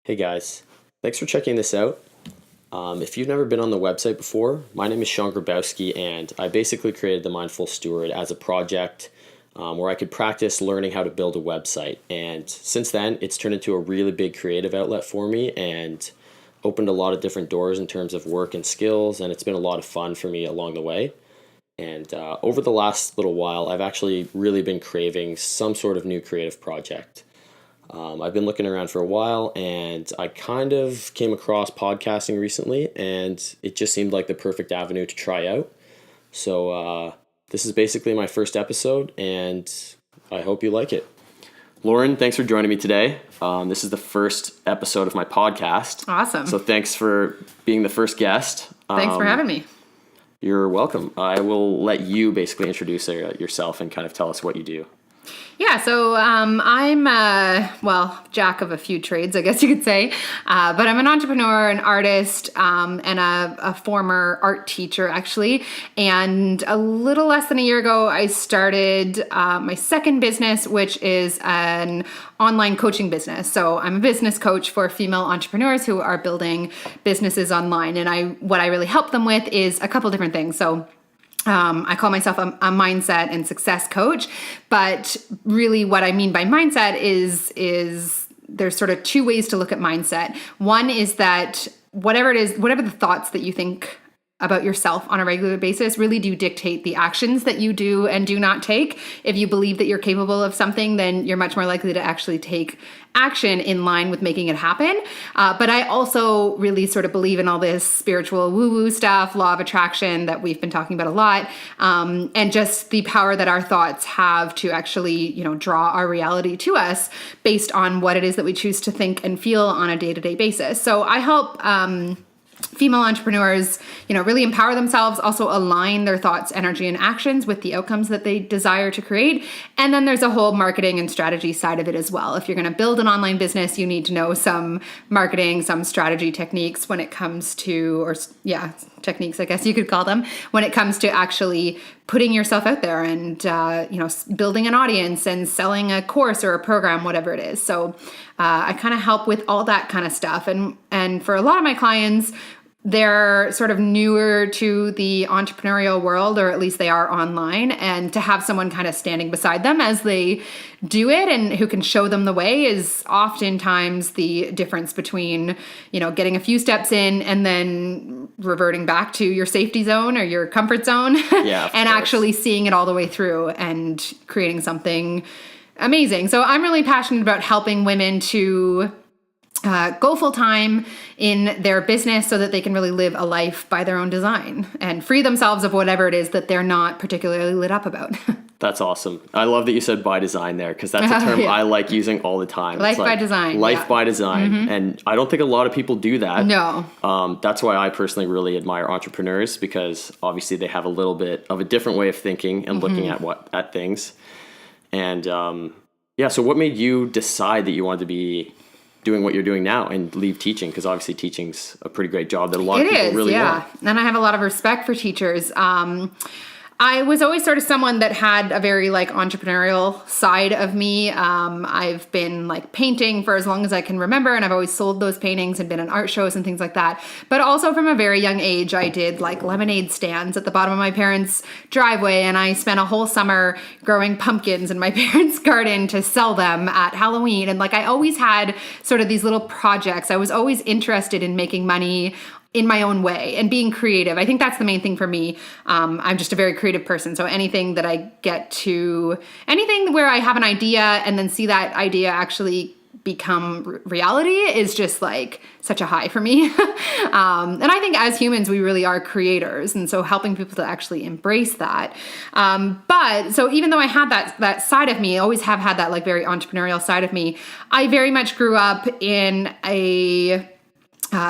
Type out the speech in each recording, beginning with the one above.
Hey guys, thanks for checking this out. If you've never been on the website before, my name is Sean Grabowski, and I basically created the Mindful Steward as a project where I could practice learning how to build a website. And since then, it's turned into a really big creative outlet for me and opened a lot of different doors in terms of work and skills, and it's been a lot of fun for me along the way. And over the last little while, I've actually really been craving some sort of new creative project. I've been looking around for a while, and I kind of came across podcasting recently, and it just seemed like the perfect avenue to try out. So this is basically my first episode, and I hope you like it. Lauren, thanks for joining me today. This is the first episode of my podcast. Awesome. So thanks for being the first guest. Thanks for having me. You're welcome. I will let you basically introduce yourself and kind of tell us what you do. Yeah, so I'm, jack of a few trades, I guess you could say. But I'm an entrepreneur, an artist, and a former art teacher, actually. And a little less than a year ago, I started my second business, which is an online coaching business. So I'm a business coach for female entrepreneurs who are building businesses online. And what I really help them with is a couple different things. So I call myself a mindset and success coach, but really what I mean by mindset is there's sort of two ways to look at mindset. One is that whatever the thoughts that you think about yourself on a regular basis really do dictate the actions that you do and do not take. If you believe that you're capable of something, then you're much more likely to actually take action in line with making it happen. But I also really sort of believe in all this spiritual woo-woo stuff, law of attraction that we've been talking about a lot, and just the power that our thoughts have to actually, draw our reality to us based on what it is that we choose to think and feel on a day-to-day basis. So I help female entrepreneurs, really empower themselves, also align their thoughts, energy, and actions with the outcomes that they desire to create. And then there's a whole marketing and strategy side of it as well. If you're going to build an online business, you need to know some marketing, some strategy techniques when it comes to, techniques, I guess you could call them, when it comes to actually putting yourself out there and, building an audience and selling a course or a program, whatever it is. So I kind of help with all that kind of stuff. And for a lot of my clients, they're sort of newer to the entrepreneurial world, or at least they are online, and to have someone kind of standing beside them as they do it and who can show them the way is oftentimes the difference between, getting a few steps in and then reverting back to your safety zone or your comfort zone and actually seeing it all the way through and creating something amazing. So I'm really passionate about helping women to go full time in their business so that they can really live a life by their own design and free themselves of whatever it is that they're not particularly lit up about. That's awesome. I love that you said by design there, because that's a term I like using all the time. Life by design. Life by design. Mm-hmm. And I don't think a lot of people do that. No. That's why I personally really admire entrepreneurs, because obviously they have a little bit of a different way of thinking and looking at things. And so what made you decide that you wanted to be doing what you're doing now and leave teaching? Because obviously teaching's a pretty great job that a lot of people really want. And I have a lot of respect for teachers. I was always sort of someone that had a very entrepreneurial side of me. I've been painting for as long as I can remember, and I've always sold those paintings and been in art shows and things like that. But also from a very young age, I did lemonade stands at the bottom of my parents' driveway, and I spent a whole summer growing pumpkins in my parents' garden to sell them at Halloween. And I always had sort of these little projects. I was always interested in making money in my own way and being creative. I think that's the main thing for me. I'm just a very creative person. So anything where I have an idea and then see that idea actually become reality is just such a high for me. And I think as humans, we really are creators. And so helping people to actually embrace that. But so even though I had that side of me, I always have had that very entrepreneurial side of me, I very much grew up in a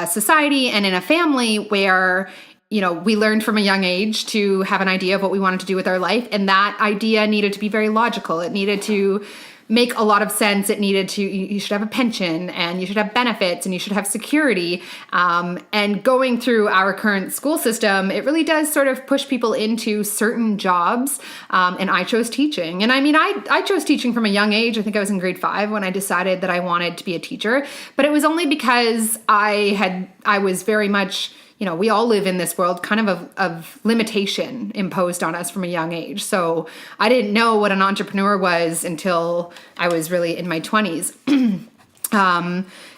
society and in a family where, we learned from a young age to have an idea of what we wanted to do with our life. And that idea needed to be very logical. It needed to make a lot of sense. It needed to, you should have a pension and you should have benefits and you should have security. And going through our current school system, it really does sort of push people into certain jobs. And I chose teaching. And I mean, I chose teaching from a young age. I think I was in grade 5 when I decided that I wanted to be a teacher, but it was only because I was very much, we all live in this world kind of limitation imposed on us from a young age. So I didn't know what an entrepreneur was until I was really in my 20s.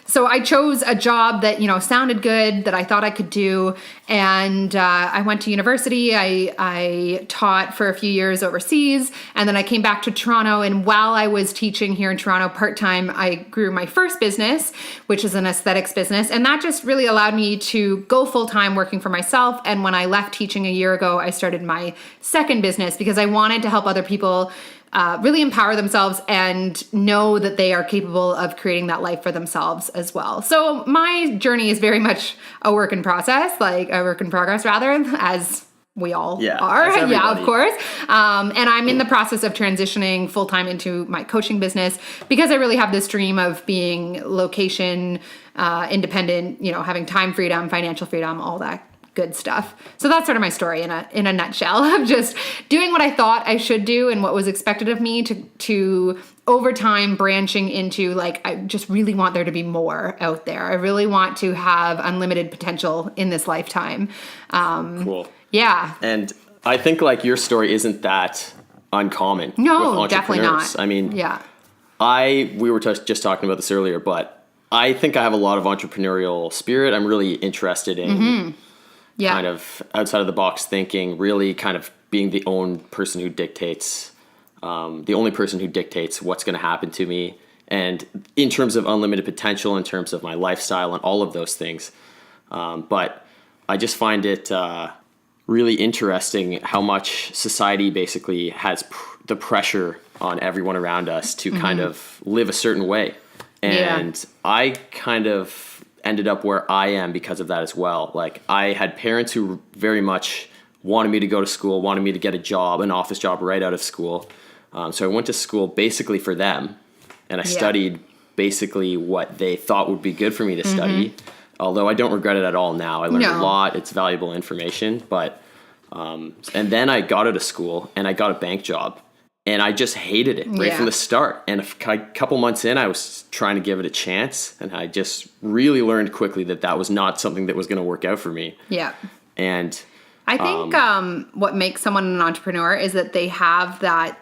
So I chose a job that, sounded good, that I thought I could do. And I went to university. I taught for a few years overseas. And then I came back to Toronto. And while I was teaching here in Toronto part-time, I grew my first business, which is an aesthetics business. And that just really allowed me to go full-time working for myself. And when I left teaching a year ago, I started my second business because I wanted to help other people really empower themselves and know that they are capable of creating that life for themselves as well. So my journey is very much a work in progress, as we all are. Yeah, of course. And I'm in the process of transitioning full-time into my coaching business because I really have this dream of being location independent, having time freedom, financial freedom, all that good stuff. So that's sort of my story in a nutshell of just doing what I thought I should do and what was expected of me to over time branching into I just really want there to be more out there. I really want to have unlimited potential in this lifetime. Cool. Yeah. And I think your story isn't that uncommon. No, with definitely not. I mean, yeah. We were just talking about this earlier, but I think I have a lot of entrepreneurial spirit. I'm really interested in kind of outside of the box thinking, really kind of being the only person who dictates what's going to happen to me. And in terms of unlimited potential, in terms of my lifestyle and all of those things. But I just find it really interesting how much society basically has the pressure on everyone around us to kind of live a certain way. And I kind of ended up where I am because of that as well. I had parents who very much wanted me to go to school, wanted me to get a job, an office job right out of school. So I went to school basically for them, and I studied basically what they thought would be good for me to study. Although I don't regret it at all now. I learned a lot. It's valuable information. But and then I got out of school and I got a bank job. And I just hated it right from the start. And a couple months in, I was trying to give it a chance. And I just really learned quickly that was not something that was going to work out for me. Yeah. And I think what makes someone an entrepreneur is that they have that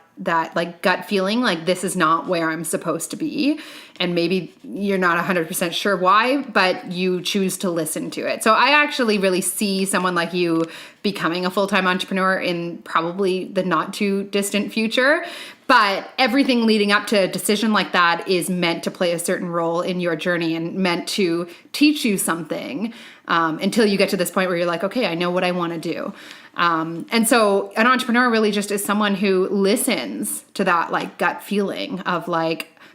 gut feeling, this is not where I'm supposed to be. And maybe you're not 100% sure why, but you choose to listen to it. So I actually really see someone like you becoming a full-time entrepreneur in probably the not too distant future. But everything leading up to a decision like that is meant to play a certain role in your journey and meant to teach you something until you get to this point where you're like, okay, I know what I want to do. And so an entrepreneur really just is someone who listens to that gut feeling of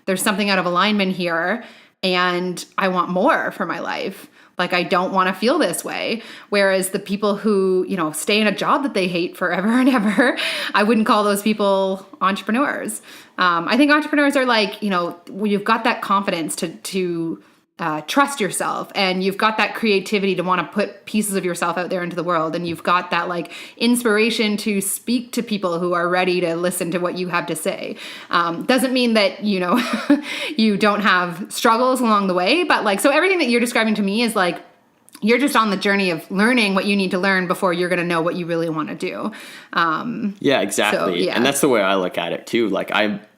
there's something out of alignment here and I want more for my life. I don't want to feel this way. Whereas the people who, stay in a job that they hate forever and ever, I wouldn't call those people entrepreneurs. I think entrepreneurs are you've got that confidence to trust yourself, and you've got that creativity to want to put pieces of yourself out there into the world, and you've got that inspiration to speak to people who are ready to listen to what you have to say. Doesn't mean that you don't have struggles along the way, but so everything that you're describing to me is you're just on the journey of learning what you need to learn before you're going to know what you really want to do. Yeah, exactly. And that's the way I look at it too.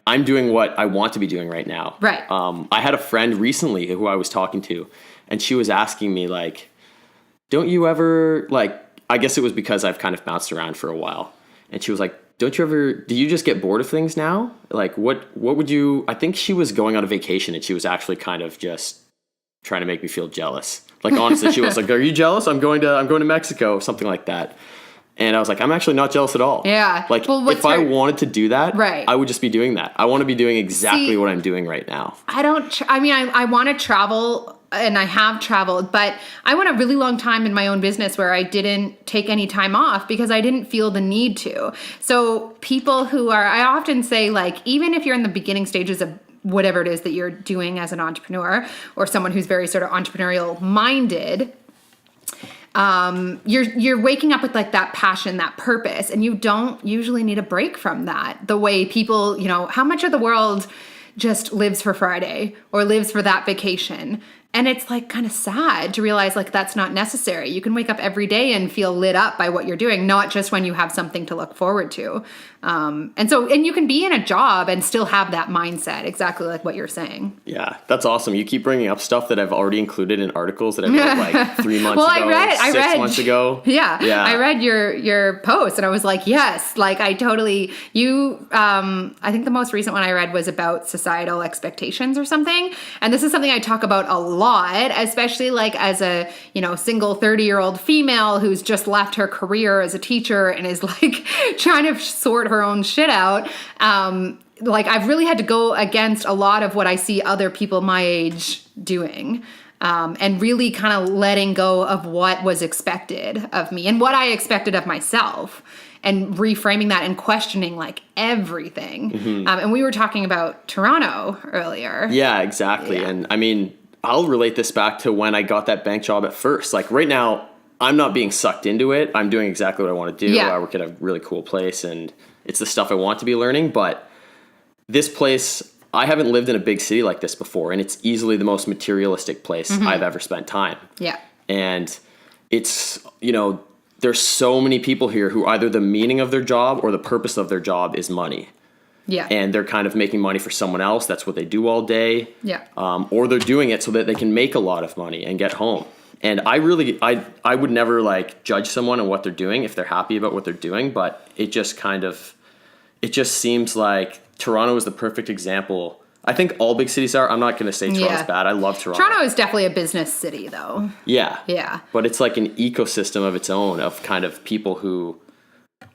I'm doing what I want to be doing right now. Right. I had a friend recently who I was talking to, and she was asking me don't you ever I guess it was because I've kind of bounced around for a while. And she was like, do you just get bored of things now? What would you, I think she was going on a vacation and she was actually kind of just trying to make me feel jealous. Honestly, she was like, are you jealous? I'm going to Mexico, something like that. And I was like, I'm actually not jealous at all. Yeah. If I wanted to do that, right, I would just be doing that. I want to be doing exactly what I'm doing right now. I want to travel and I have traveled, but I went a really long time in my own business where I didn't take any time off because I didn't feel the need to. So people who are, I often say, like, even if you're in the beginning stages of whatever it is that you're doing as an entrepreneur or someone who's very sort of entrepreneurial minded, you're waking up with like that passion, that purpose, and you don't usually need a break from that. The way people, how much of the world just lives for Friday or lives for that vacation. And it's like kind of sad to realize like that's not necessary. You can wake up every day and feel lit up by what you're doing, not just when you have something to look forward to. And you can be in a job and still have that mindset, exactly like what you're saying. Yeah, that's awesome. You keep bringing up stuff that I've already included in articles that I wrote like 3 months ago, I read 6 months ago. Yeah. I read your post and I was like, yes, like I totally, I think the most recent one I read was about societal expectations or something. And this is something I talk about a lot, especially like as a, single 30-year-old female who's just left her career as a teacher and is like trying to sort her own shit out. Like I've really had to go against a lot of what I see other people my age doing. And really kind of letting go of what was expected of me and what I expected of myself and reframing that and questioning like everything. Mm-hmm. And we were talking about Toronto earlier. Yeah, exactly. Yeah. And I mean, I'll relate this back to when I got that bank job at first. Like right now, I'm not being sucked into it. I'm doing exactly what I want to do. Yeah. I work at a really cool place and it's the stuff I want to be learning. But this place, I haven't lived in a big city like this before. And it's easily the most materialistic place I've ever spent time. Yeah. And it's, there's so many people here who either the meaning of their job or the purpose of their job is money. Yeah. And they're kind of making money for someone else. That's what they do all day. Yeah. Or they're doing it so that they can make a lot of money and get home. And I would never like judge someone on what they're doing if they're happy about what they're doing. But it just seems like Toronto is the perfect example. I think all big cities are. I'm not going to say Toronto's bad. I love Toronto. Toronto is definitely a business city though. Yeah. Yeah. But it's like an ecosystem of its own of kind of people who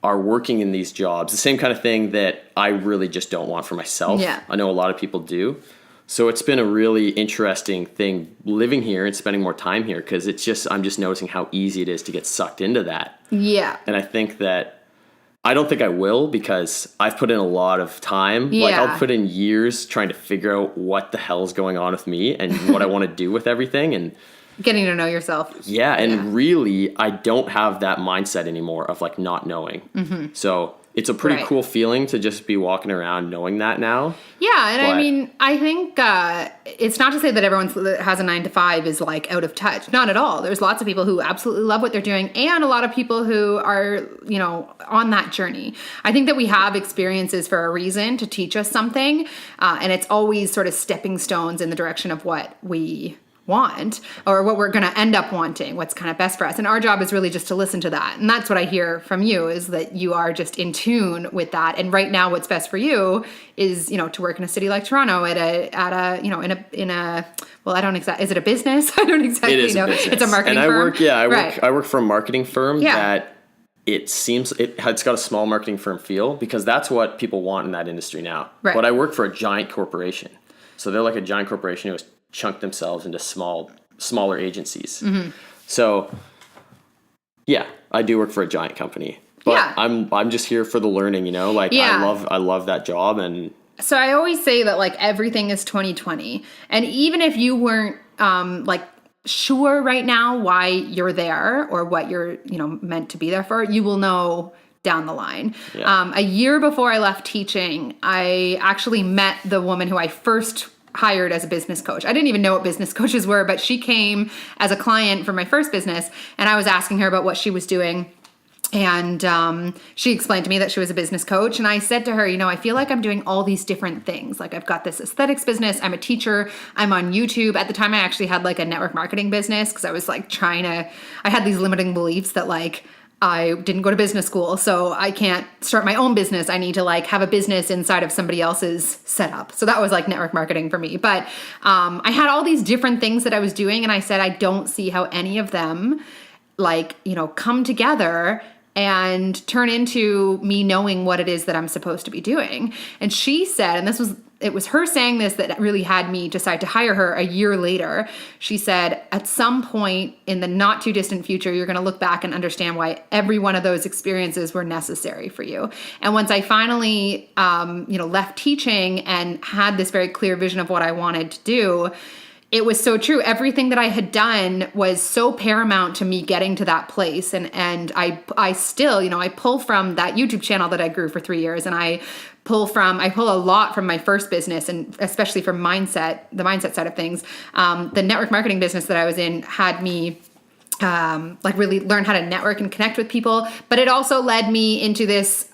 are working in these jobs. The same kind of thing that I really just don't want for myself. Yeah. I know a lot of people do. So it's been a really interesting thing living here and spending more time here because I'm just noticing how easy it is to get sucked into that. Yeah. And I don't think I will because I've put in a lot of time. Yeah. Like I'll put in years trying to figure out what the hell is going on with me and what I want to do with everything and getting to know yourself. Yeah. And really, I don't have that mindset anymore of like not knowing. Mm-hmm. So it's a pretty cool feeling to just be walking around knowing that now. Yeah. And I mean, I think it's not to say that everyone that has a 9-to-5 is like out of touch. Not at all. There's lots of people who absolutely love what they're doing and a lot of people who are, on that journey. I think that we have experiences for a reason to teach us something. And it's always sort of stepping stones in the direction of what we want or what we're going to end up wanting, what's kind of best for us. And our job is really just to listen to that. And that's what I hear from you is that you are just in tune with that. And right now what's best for you is, to work in a city like Toronto in a well, I don't exactly, is it a business? I don't exactly know. It's a marketing firm. I work for a marketing firm that it's got a small marketing firm feel because that's what people want in that industry now. Right. But I work for a giant corporation. So they're like a giant corporation who has chunk themselves into smaller agencies. Mm-hmm. So yeah, I do work for a giant company, but I'm just here for the learning, I love that job. And so I always say that like everything is 2020. And even if you weren't like sure right now why you're there or what you're, meant to be there for, you will know down the line. Yeah. A year before I left teaching, I actually met the woman who I first hired as a business coach. I didn't even know what business coaches were, but she came as a client for my first business and I was asking her about what she was doing. And she explained to me that she was a business coach. And I said to her, I feel like I'm doing all these different things. Like I've got this aesthetics business. I'm a teacher. I'm on YouTube. At the time I actually had like a network marketing business because I was like I had these limiting beliefs that like, I didn't go to business school, so I can't start my own business. I need to like have a business inside of somebody else's setup. So that was like network marketing for me. But I had all these different things that I was doing. And I said, I don't see how any of them like, come together and turn into me knowing what it is that I'm supposed to be doing. And she said, and this was it was her saying this that really had me decide to hire her a year later. She said, at some point in the not too distant future, you're going to look back and understand why every one of those experiences were necessary for you. And once I finally, left teaching and had this very clear vision of what I wanted to do, it was so true. Everything that I had done was so paramount to me getting to that place. And I still, I pull from that YouTube channel that I grew for 3 years, and I pull a lot from my first business, and especially from the mindset side of things. The network marketing business that I was in had me really learn how to network and connect with people. But it also led me into this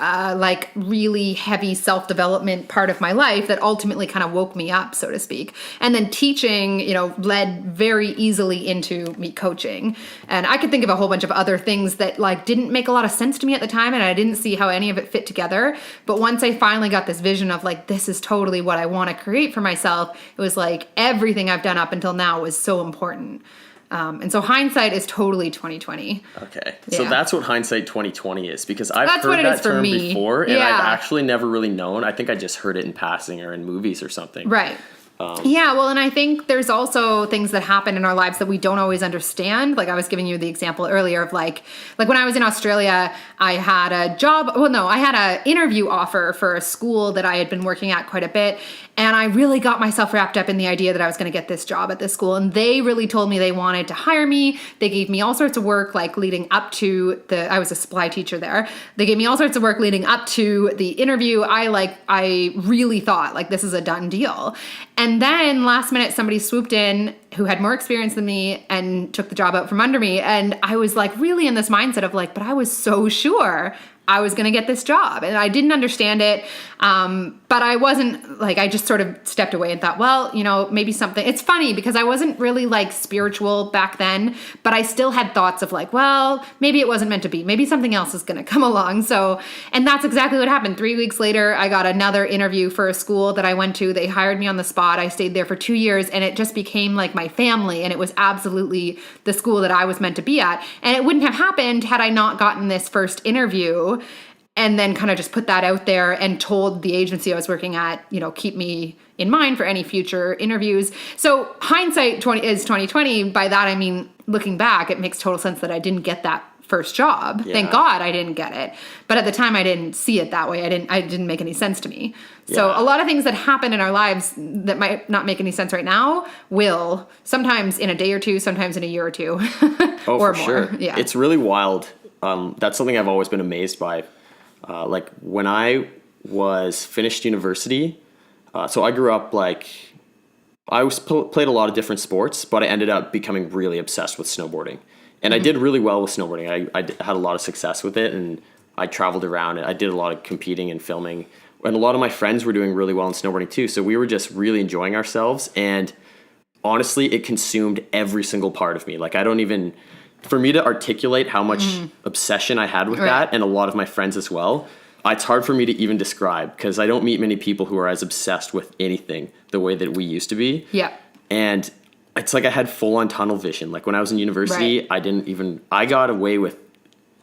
really heavy self-development part of my life that ultimately kind of woke me up, so to speak. And then teaching, led very easily into me coaching. And I could think of a whole bunch of other things that didn't make a lot of sense to me at the time, and I didn't see how any of it fit together. But once I finally got this vision of this is totally what I want to create for myself, it was everything I've done up until now was so important. And so hindsight is totally 2020. Okay. So that's what hindsight 2020 is, because I've That's heard that term me. before, and I've actually never really known. I think I just heard it in passing or in movies or something. Right. And I think there's also things that happen in our lives that we don't always understand. I was giving you the example earlier of like when I was in Australia, I had a job. Well, no, I had an interview offer for a school that I had been working at quite a bit. And I really got myself wrapped up in the idea that I was going to get this job at this school. And they really told me they wanted to hire me. They gave me all sorts of work, leading up to I was a supply teacher there. They gave me all sorts of work leading up to the interview. I really thought this is a done deal. And then last minute, somebody swooped in who had more experience than me and took the job out from under me. And I was really in this mindset of but I was so sure I was going to get this job, and I didn't understand it. But I wasn't I just sort of stepped away and thought, well, maybe something. It's funny because I wasn't really spiritual back then, but I still had thoughts of well, maybe it wasn't meant to be. Maybe something else is going to come along. So, and that's exactly what happened. 3 weeks later, I got another interview for a school that I went to. They hired me on the spot. I stayed there for 2 years, and it just became my family. And it was absolutely the school that I was meant to be at. And it wouldn't have happened had I not gotten this first interview and then kind of just put that out there and told the agency I was working at, keep me in mind for any future interviews. So hindsight is 2020. By that, I mean, looking back, it makes total sense that I didn't get that first job. Yeah. Thank God I didn't get it. But at the time I didn't see it that way. It didn't make any sense to me. So a lot of things that happen in our lives that might not make any sense right now will, sometimes in a day or two, sometimes in a year or two. Or for more. Sure. Yeah. It's really wild. That's something I've always been amazed by. When I was finished university, so I grew up I played a lot of different sports, but I ended up becoming really obsessed with snowboarding. And I did really well with snowboarding. I had a lot of success with it, and I traveled around. I did a lot of competing and filming. And a lot of my friends were doing really well in snowboarding too. So we were just really enjoying ourselves. And honestly, it consumed every single part of me. For me to articulate how much obsession I had with that, and a lot of my friends as well, it's hard for me to even describe, because I don't meet many people who are as obsessed with anything the way that we used to be. Yeah. And it's I had full-on tunnel vision. When I was in university, I got away with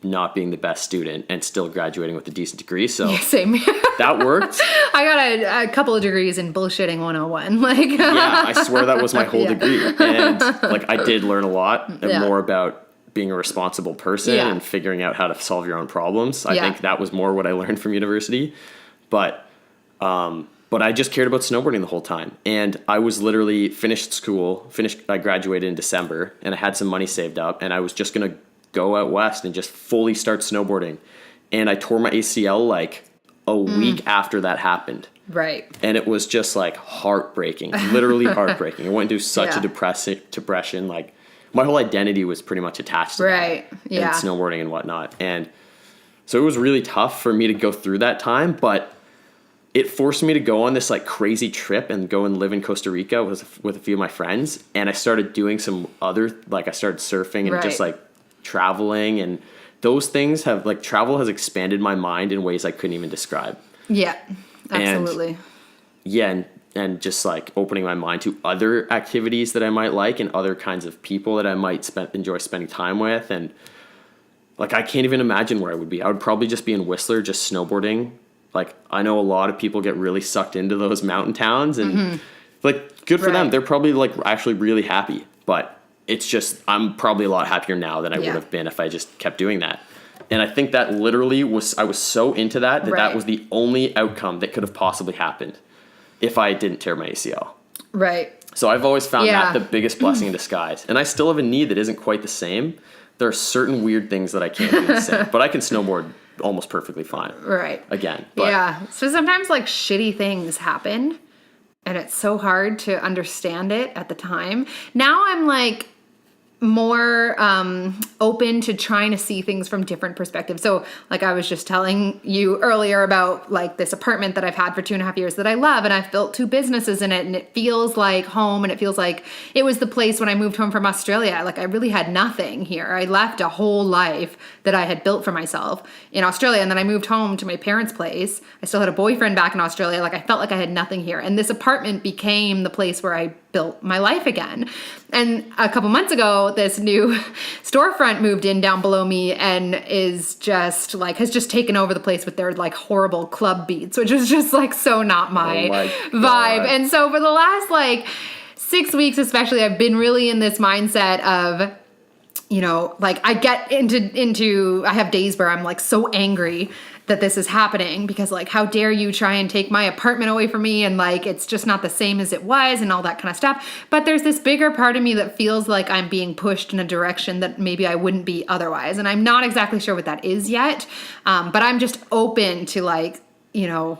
not being the best student and still graduating with a decent degree. So yeah, same. That worked. I got a couple of degrees in bullshitting 101. Yeah, I swear that was my whole degree. And I did learn a lot more about being a responsible person and figuring out how to solve your own problems. I think that was more what I learned from university. But I just cared about snowboarding the whole time. And I was literally I graduated in December, and I had some money saved up, and I was just going to go out west and just fully start snowboarding. And I tore my ACL a week after that happened. Right. And it was just heartbreaking, literally heartbreaking. I went into such a depression. My whole identity was pretty much attached to that, and snowboarding and whatnot. And so it was really tough for me to go through that time, but it forced me to go on this crazy trip and go and live in Costa Rica with a few of my friends. And I started doing some other, I started surfing and just traveling, and those things have travel has expanded my mind in ways I couldn't even describe. Yeah, absolutely. And just opening my mind to other activities that I might like, and other kinds of people that I might enjoy spending time with. And I can't even imagine where I would be. I would probably just be in Whistler, just snowboarding Like, I know a lot of people get really sucked into those mountain towns, and like, good for them. They're probably like actually really happy, but it's just, I'm probably a lot happier now than I would have been if I just kept doing that. And I think that literally I was so into that that was the only outcome that could have possibly happened if I didn't tear my ACL. Right. So I've always found that the biggest blessing in disguise. And I still have a knee that isn't quite the same. There are certain weird things that I can't do the same, but I can snowboard almost perfectly fine. Right. Again. But yeah. So sometimes like shitty things happen and it's so hard to understand it at the time. Now I'm like more open to trying to see things from different perspectives. So like I was just telling you earlier about like this apartment that I've had for 2.5 years that I love, and I've built 2 businesses in it, and it feels like home, and it feels like it was the place when I moved home from Australia. Like I really had nothing here. I left a whole life that I had built for myself in Australia, and then I moved home to my parents' place. I still had a boyfriend back in Australia. Like I felt like I had nothing here, and this apartment became the place where I built my life again. And a couple months ago, this new storefront moved in down below me and is just like, has just taken over the place with their like horrible club beats, which is just like so not my vibe. And so for the last like 6 weeks, especially, I've been really in this mindset of, you know, like I get into, I have days where I'm like so angry that this is happening because like, how dare you try and take my apartment away from me? And like, it's just not the same as it was and all that kind of stuff. But there's this bigger part of me that feels like I'm being pushed in a direction that maybe I wouldn't be otherwise. And I'm not exactly sure what that is yet. But I'm just open to like, you know,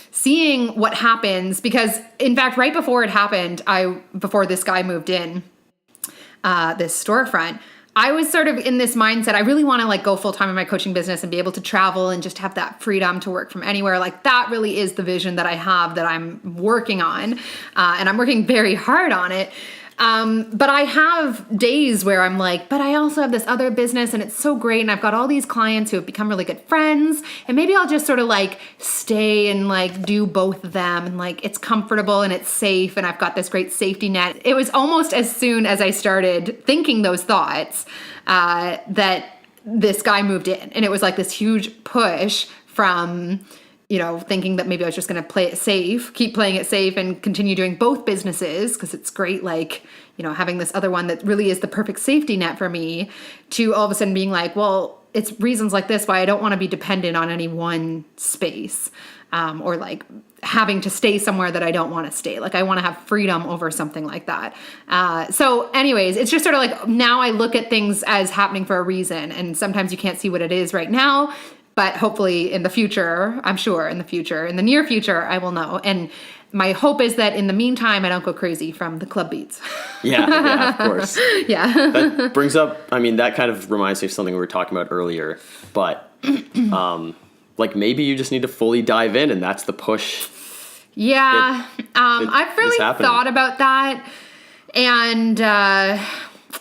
seeing what happens, because in fact, right before it happened, before this guy moved in, this storefront, I was sort of in this mindset. I really want to like go full time in my coaching business and be able to travel and just have that freedom to work from anywhere. Like that really is the vision that I have that I'm working on. And I'm working very hard on it. But I have days where I'm like, but I also have this other business and it's so great. And I've got all these clients who have become really good friends, and maybe I'll just sort of like stay and like do both of them. And like, it's comfortable and it's safe. And I've got this great safety net. It was almost as soon as I started thinking those thoughts, that this guy moved in, and it was like this huge push from, you know, thinking that maybe I was just going to play it safe, keep playing it safe and continue doing both businesses because it's great, like, you know, having this other one that really is the perfect safety net for me, to all of a sudden being like, well, it's reasons like this why I don't want to be dependent on any one space, or like having to stay somewhere that I don't want to stay. Like I want to have freedom over something like that. So anyways, it's just sort of like now I look at things as happening for a reason, and sometimes you can't see what it is right now. But hopefully in the future, I'm sure in the near future, I will know. And my hope is that in the meantime, I don't go crazy from the club beats. Yeah, of course. Yeah. That brings up, I mean, that kind of reminds me of something we were talking about earlier. But like maybe you just need to fully dive in, and that's the push. Yeah. I've really thought about that. And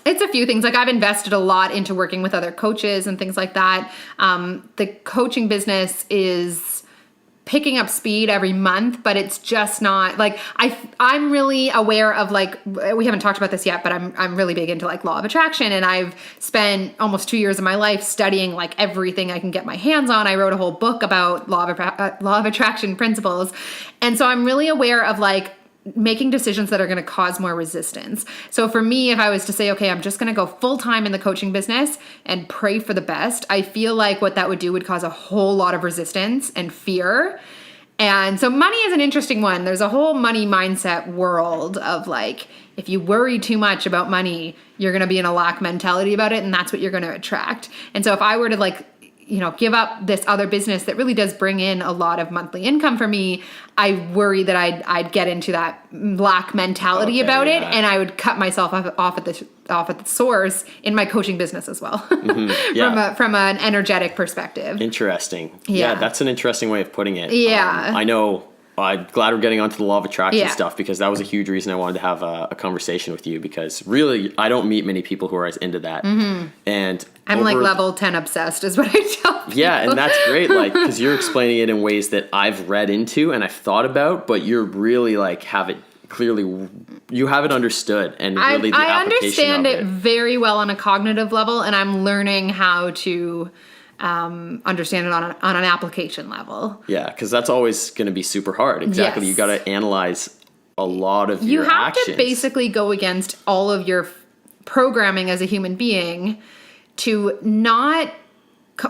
it's a few things. Like I've invested a lot into working with other coaches and things like that. The coaching business is picking up speed every month, but it's just not like I'm really aware of, like, we haven't talked about this yet, but I'm really big into like law of attraction, and I've spent almost 2 years of my life studying like everything I can get my hands on. I wrote a whole book about law of attraction principles. And so I'm really aware of like making decisions that are going to cause more resistance. So for me, if I was to say, okay, I'm just going to go full time in the coaching business and pray for the best, I feel like what that would do would cause a whole lot of resistance and fear. And so money is an interesting one. There's a whole money mindset world of like, if you worry too much about money, you're going to be in a lack mentality about it, and that's what you're going to attract. And so if I were to like, you know, give up this other business that really does bring in a lot of monthly income for me, I worry that I'd get into that lack mentality about it, and I would cut myself off at the source in my coaching business as well. Mm-hmm. Yeah. from an energetic perspective. Interesting. Yeah, that's an interesting way of putting it. Yeah. I know. I'm glad we're getting onto the law of attraction stuff, because that was a huge reason I wanted to have a conversation with you, because really I don't meet many people who are as into that. Mm-hmm. And I'm like level 10 obsessed is what I tell people. Yeah, and that's great, like, because you're explaining it in ways that I've read into and I've thought about, but you're really like have it clearly, you have it understood, and really the application of it. I understand it very well on a cognitive level, and I'm learning how to understand it on an application level. Yeah, because that's always going to be super hard. Exactly. Yes. You got to analyze a lot of your actions. You have to basically go against all of your programming as a human being to not...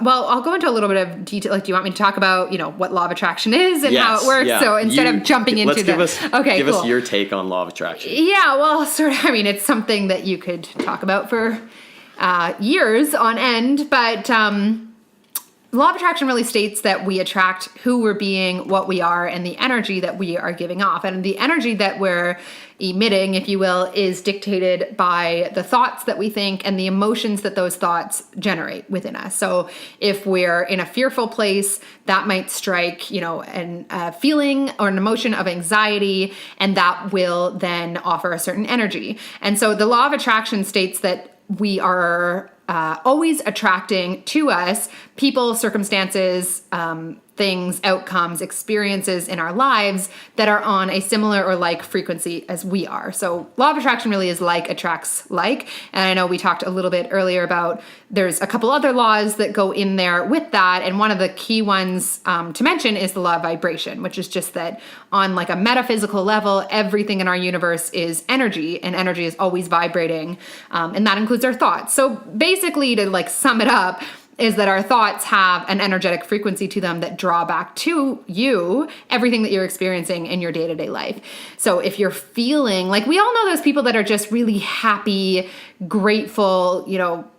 Well, I'll go into a little bit of detail. Like, do you want me to talk about, what law of attraction is and how it works? Yeah. So instead of jumping into give us your take on law of attraction. Yeah, well, sort of. I mean, it's something that you could talk about for years on end, but law of attraction really states that we attract who we're being, what we are, and the energy that we are giving off. And the energy that we're emitting, if you will, is dictated by the thoughts that we think and the emotions that those thoughts generate within us. So if we're in a fearful place, that might strike, a feeling or an emotion of anxiety, and that will then offer a certain energy. And so the law of attraction states that we are always attracting to us people, circumstances, things, outcomes, experiences in our lives that are on a similar or like frequency as we are. So law of attraction really is like attracts like. And I know we talked a little bit earlier about there's a couple other laws that go in there with that. And one of the key ones to mention is the law of vibration, which is just that on like a metaphysical level, everything in our universe is energy, and energy is always vibrating. And that includes our thoughts. So basically, to like sum it up, is that our thoughts have an energetic frequency to them that draw back to you everything that you're experiencing in your day-to-day life. So if you're feeling like, we all know those people that are just really happy, grateful,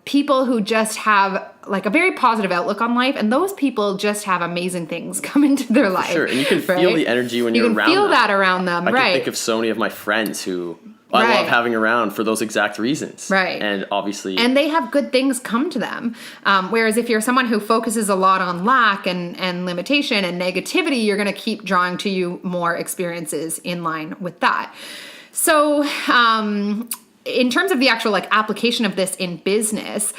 people who just have like a very positive outlook on life, and those people just have amazing things come into their life. Sure, and you can feel the energy when you're around them. You can feel that around them, I can think of so many of my friends who I love having around for those exact reasons. Right. And obviously... And they have good things come to them. Whereas if you're someone who focuses a lot on lack and limitation and negativity, you're going to keep drawing to you more experiences in line with that. So in terms of the actual like application of this in business,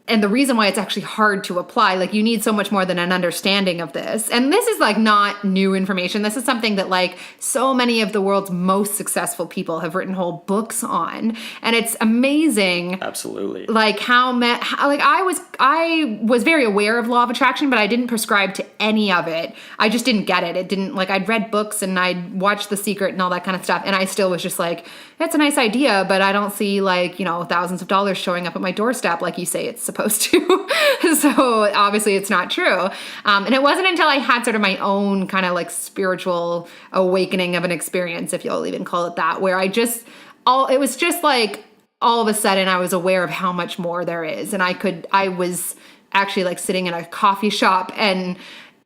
and the reason why it's actually hard to apply, like you need so much more than an understanding of this. And this is like not new information. This is something that like so many of the world's most successful people have written whole books on. And it's amazing. Absolutely. Like I was very aware of law of attraction, but I didn't prescribe to any of it. I just didn't get it. It didn't, like, I'd read books and I'd watched The Secret and all that kind of stuff. And I still was just like, it's a nice idea, but I don't see like, thousands of dollars showing up at my doorstep like you say it's supposed to. So obviously it's not true. And it wasn't until I had sort of my own kind of like spiritual awakening of an experience, if you'll even call it that, where it was just like all of a sudden I was aware of how much more there is. And I was actually like sitting in a coffee shop, and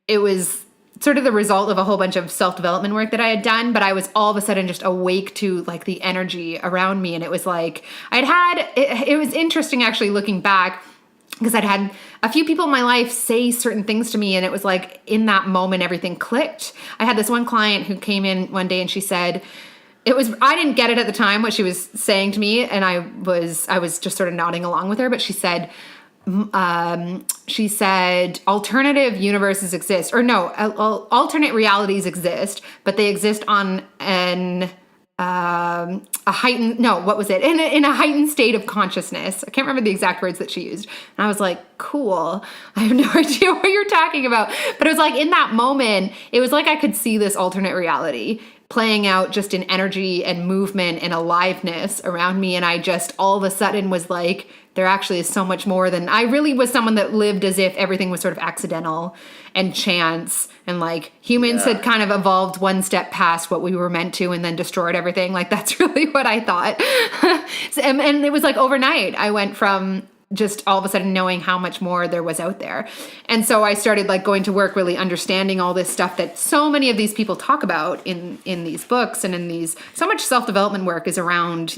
it was sort of the result of a whole bunch of self-development work that I had done, but I was all of a sudden just awake to like the energy around me. And it was like, it was interesting actually looking back, because I'd had a few people in my life say certain things to me, and it was like in that moment, everything clicked. I had this one client who came in one day and she said, I didn't get it at the time what she was saying to me, and I was just sort of nodding along with her, but she said, alternative universes exist, or no, alternate realities exist, but they exist on a heightened, in a heightened state of consciousness. I can't remember the exact words that she used. And I was like, cool. I have no idea what you're talking about. But it was like in that moment, it was like I could see this alternate reality playing out just in energy and movement and aliveness around me. And I just all of a sudden was like, there actually is so much more than... I really was someone that lived as if everything was sort of accidental and chance, and like humans had kind of evolved one step past what we were meant to and then destroyed everything. Like that's really what I thought. And it was like overnight, I went from just all of a sudden knowing how much more there was out there. And so I started like going to work, really understanding all this stuff that so many of these people talk about in these books, and in these, so much self-development work is around,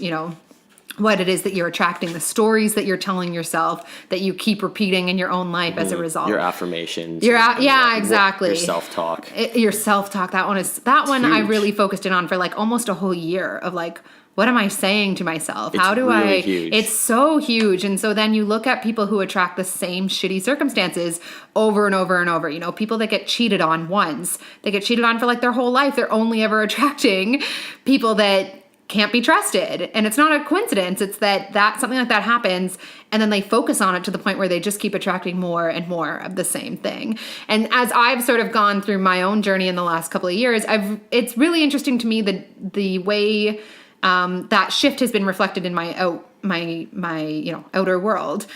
what it is that you're attracting, the stories that you're telling yourself that you keep repeating in your own life as a result. Your affirmations. Exactly. Your self-talk. Your self-talk. That one I really focused in on for like almost a whole year of like, what am I saying to myself? Huge. It's so huge. And so then you look at people who attract the same shitty circumstances over and over and over. People that get cheated on once, they get cheated on for like their whole life. They're only ever attracting people that can't be trusted. And it's not a coincidence. It's that something like that happens, and then they focus on it to the point where they just keep attracting more and more of the same thing. And as I've sort of gone through my own journey in the last couple of years, it's really interesting to me the way that shift has been reflected in my outer world.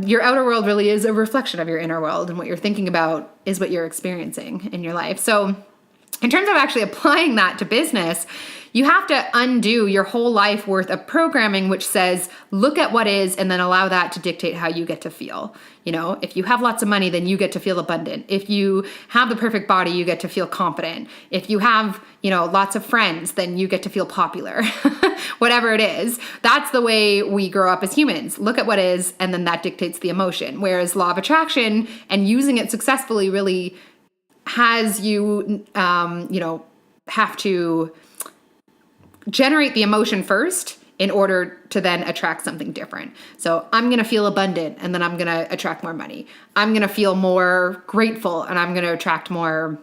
Your outer world really is a reflection of your inner world, and what you're thinking about is what you're experiencing in your life. So in terms of actually applying that to business, you have to undo your whole life worth of programming, which says, look at what is, and then allow that to dictate how you get to feel. If you have lots of money, then you get to feel abundant. If you have the perfect body, you get to feel confident. If you have, lots of friends, then you get to feel popular. Whatever it is, that's the way we grow up as humans. Look at what is, and then that dictates the emotion. Whereas law of attraction and using it successfully really has you, have to generate the emotion first in order to then attract something different. So I'm going to feel abundant, and then I'm going to attract more money. I'm going to feel more grateful, and I'm going to attract more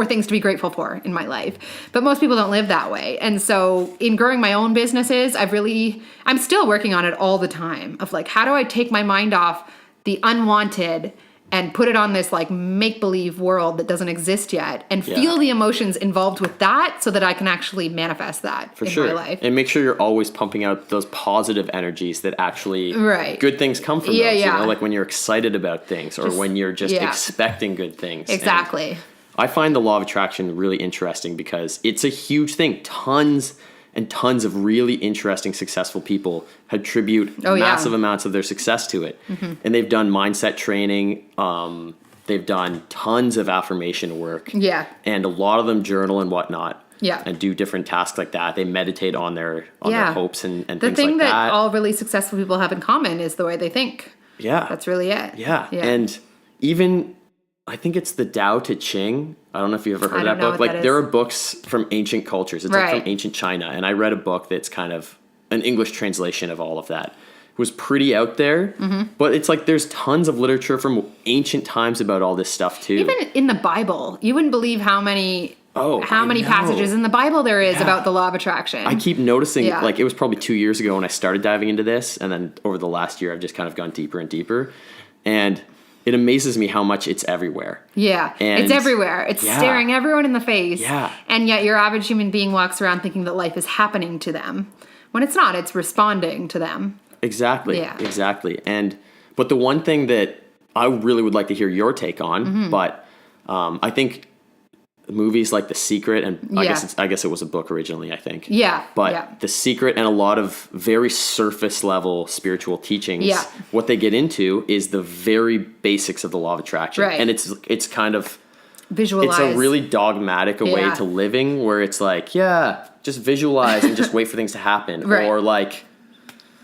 things to be grateful for in my life. But most people don't live that way. And so in growing my own businesses, I'm still working on it all the time of like, how do I take my mind off the unwanted and put it on this like make-believe world that doesn't exist yet, and feel the emotions involved with that so that I can actually manifest that in my life. And make sure you're always pumping out those positive energies that actually good things come from those. Like when you're excited about things, or when you're just expecting good things. Exactly. And I find the law of attraction really interesting because it's a huge thing. Tons and tons of really interesting, successful people attribute massive amounts of their success to it. Mm-hmm. And they've done mindset training. They've done tons of affirmation work. Yeah. And a lot of them journal and whatnot. Yeah. And do different tasks like that. They meditate on their hopes and things like that. The thing that all really successful people have in common is the way they think. Yeah. That's really it. Yeah. And even, I think it's the Tao Te Ching. I don't know if you've ever heard that book. Like there are books from ancient cultures. It's like from ancient China. And I read a book that's kind of an English translation of all of that. It was pretty out there, but it's like there's tons of literature from ancient times about all this stuff too. Even in the Bible, you wouldn't believe how many passages in the Bible there is about the law of attraction. I keep noticing, like it was probably 2 years ago when I started diving into this, and then over the last year I've just kind of gone deeper and deeper. And it amazes me how much it's everywhere. Yeah, and it's everywhere. It's staring everyone in the face. Yeah. And yet your average human being walks around thinking that life is happening to them, when it's not. It's responding to them. Exactly. Yeah. Exactly. But the one thing that I really would like to hear your take on, but I think movies like The Secret, and I guess it was a book originally, I think. Yeah. But The Secret and a lot of very surface level spiritual teachings, what they get into is the very basics of the law of attraction. Right. And it's kind of visualize. It's a really dogmatic way to living, where it's like, just visualize and just wait for things to happen. Right. Or like,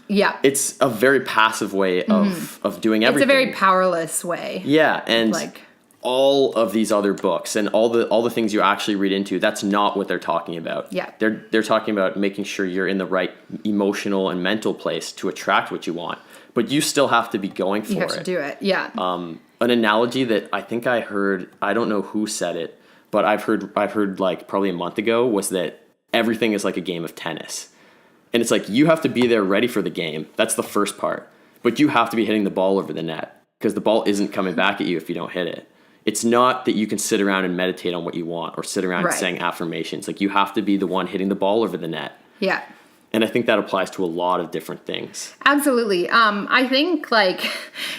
it's a very passive way of doing everything. It's a very powerless way. Yeah. And like, all of these other books and all the things you actually read into, that's not what they're talking about. Yeah. They're talking about making sure you're in the right emotional and mental place to attract what you want. But you still have to be going for it. You have to do it. Yeah. An analogy that I think I heard, I don't know who said it, but I've heard like probably a month ago, was that everything is like a game of tennis. And it's like you have to be there ready for the game. That's the first part. But you have to be hitting the ball over the net, because the ball isn't coming back at you if you don't hit it. It's not that you can sit around and meditate on what you want, or sit around saying affirmations. Like you have to be the one hitting the ball over the net. Yeah. And I think that applies to a lot of different things. Absolutely. I think like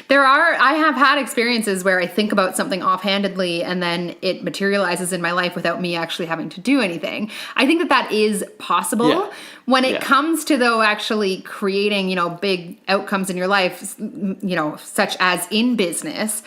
I have had experiences where I think about something offhandedly and then it materializes in my life without me actually having to do anything. I think that is possible. Yeah. When it comes to though actually creating, big outcomes in your life, such as in business,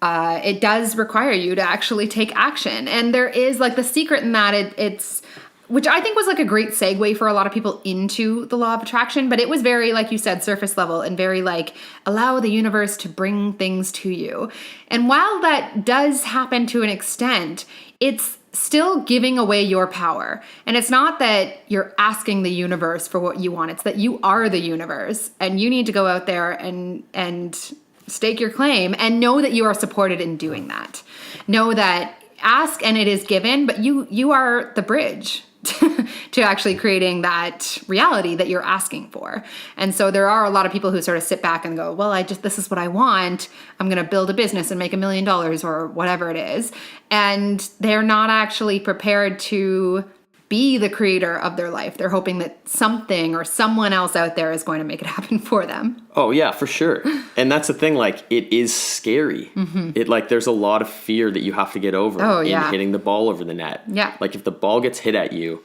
it does require you to actually take action. And there is like the secret in that it's, which I think was like a great segue for a lot of people into the law of attraction, but it was very, like you said, surface level, and very like, allow the universe to bring things to you. And while that does happen to an extent, it's still giving away your power. And it's not that you're asking the universe for what you want. It's that you are the universe, and you need to go out there and stake your claim and know that you are supported in doing that. Know that ask and it is given, but you are the bridge. to actually creating that reality that you're asking for. And so there are a lot of people who sort of sit back and go, well, this is what I want. I'm going to build a business and make $1 million or whatever it is. And they're not actually prepared to be the creator of their life. They're hoping that something or someone else out there is going to make it happen for them. Oh yeah, for sure. And that's the thing, like, it is scary. It, like, there's a lot of fear that you have to get over in hitting the ball over the net. Yeah. Like, if the ball gets hit at you,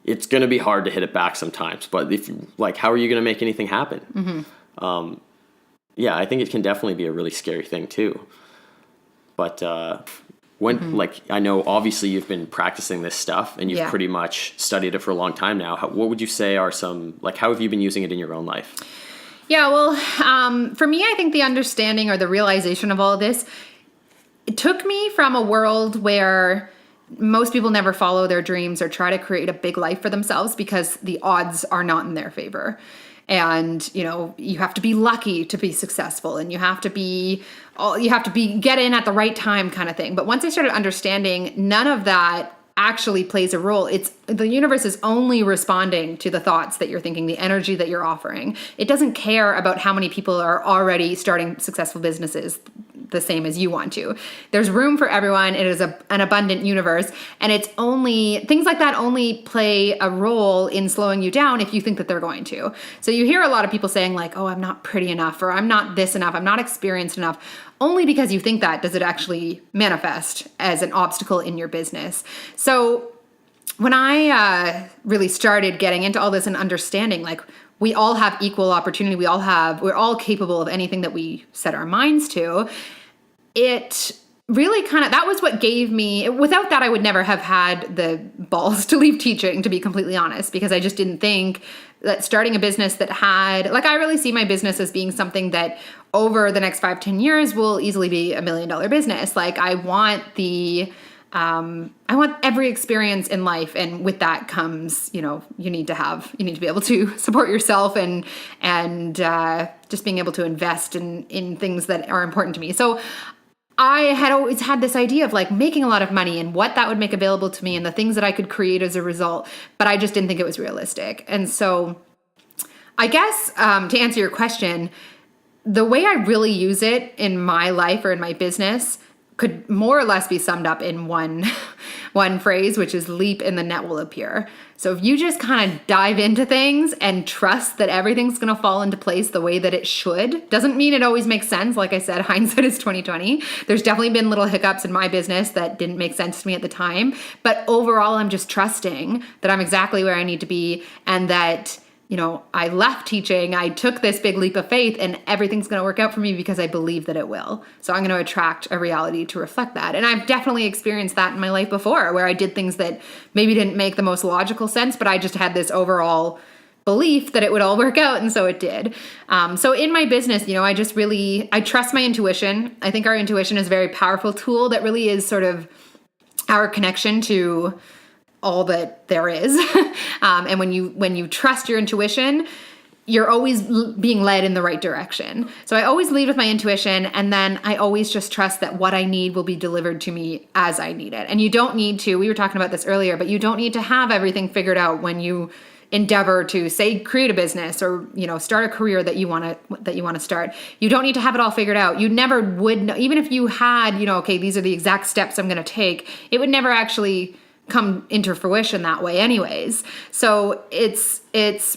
it's going to be hard to hit it back sometimes. But if you, like, how are you going to make anything happen? Yeah, I think it can definitely be a really scary thing too. But when, like, I know obviously you've been practicing this stuff and you've pretty much studied it for a long time now. What would you say are some, like, how have you been using it in your own life? Yeah, well, for me, I think the understanding or the realization of all of this, it took me from a world where most people never follow their dreams or try to create a big life for themselves because the odds are not in their favor. And, you know, you have to be lucky to be successful, and you have to get in at the right time kind of thing. But once I started understanding none of that actually plays a role, the universe is only responding to the thoughts that you're thinking, the energy that you're offering. It doesn't care about how many people are already starting successful businesses the same as you want to. There's room for everyone. It is an abundant universe, and things like that only play a role in slowing you down if you think that they're going to. So you hear a lot of people saying like, oh, I'm not pretty enough, or I'm not this enough, I'm not experienced enough. Only because you think that does it actually manifest as an obstacle in your business. So when I really started getting into all this and understanding, like, we all have equal opportunity, we're all capable of anything that we set our minds to, it really that was what gave me, without that I would never have had the balls to leave teaching, to be completely honest, because I just didn't think that starting a business that had, like, I really see my business as being something that over the next 5-10 years will easily be $1 million business. Like, I want every experience in life, and with that comes, you know, you need to be able to support yourself and just being able to invest in things that are important to me. So I had always had this idea of like making a lot of money and what that would make available to me and the things that I could create as a result, but I just didn't think it was realistic. And so I guess to answer your question, the way I really use it in my life or in my business could more or less be summed up in one phrase, which is leap and the net will appear. So if you just kind of dive into things and trust that everything's going to fall into place the way that it should, doesn't mean it always makes sense. Like I said, hindsight is 20/20. There's definitely been little hiccups in my business that didn't make sense to me at the time. But overall, I'm just trusting that I'm exactly where I need to be, and that, you know, I left teaching, I took this big leap of faith, and everything's going to work out for me because I believe that it will. So I'm going to attract a reality to reflect that. And I've definitely experienced that in my life before, where I did things that maybe didn't make the most logical sense, but I just had this overall belief that it would all work out, and so it did. So in my business, you know, I trust my intuition. I think our intuition is a very powerful tool that really is sort of our connection to all that there is. And when you trust your intuition, you're always being led in the right direction. So I always lead with my intuition, and then I always just trust that what I need will be delivered to me as I need it. And you don't need to, we were talking about this earlier, but you don't need to have everything figured out when you endeavor to, say, create a business or, you know, start a career that you want to start. You don't need to have it all figured out. You never would know, even if you had, you know, okay, these are the exact steps I'm going to take, it would never actually come into fruition that way anyways. So it's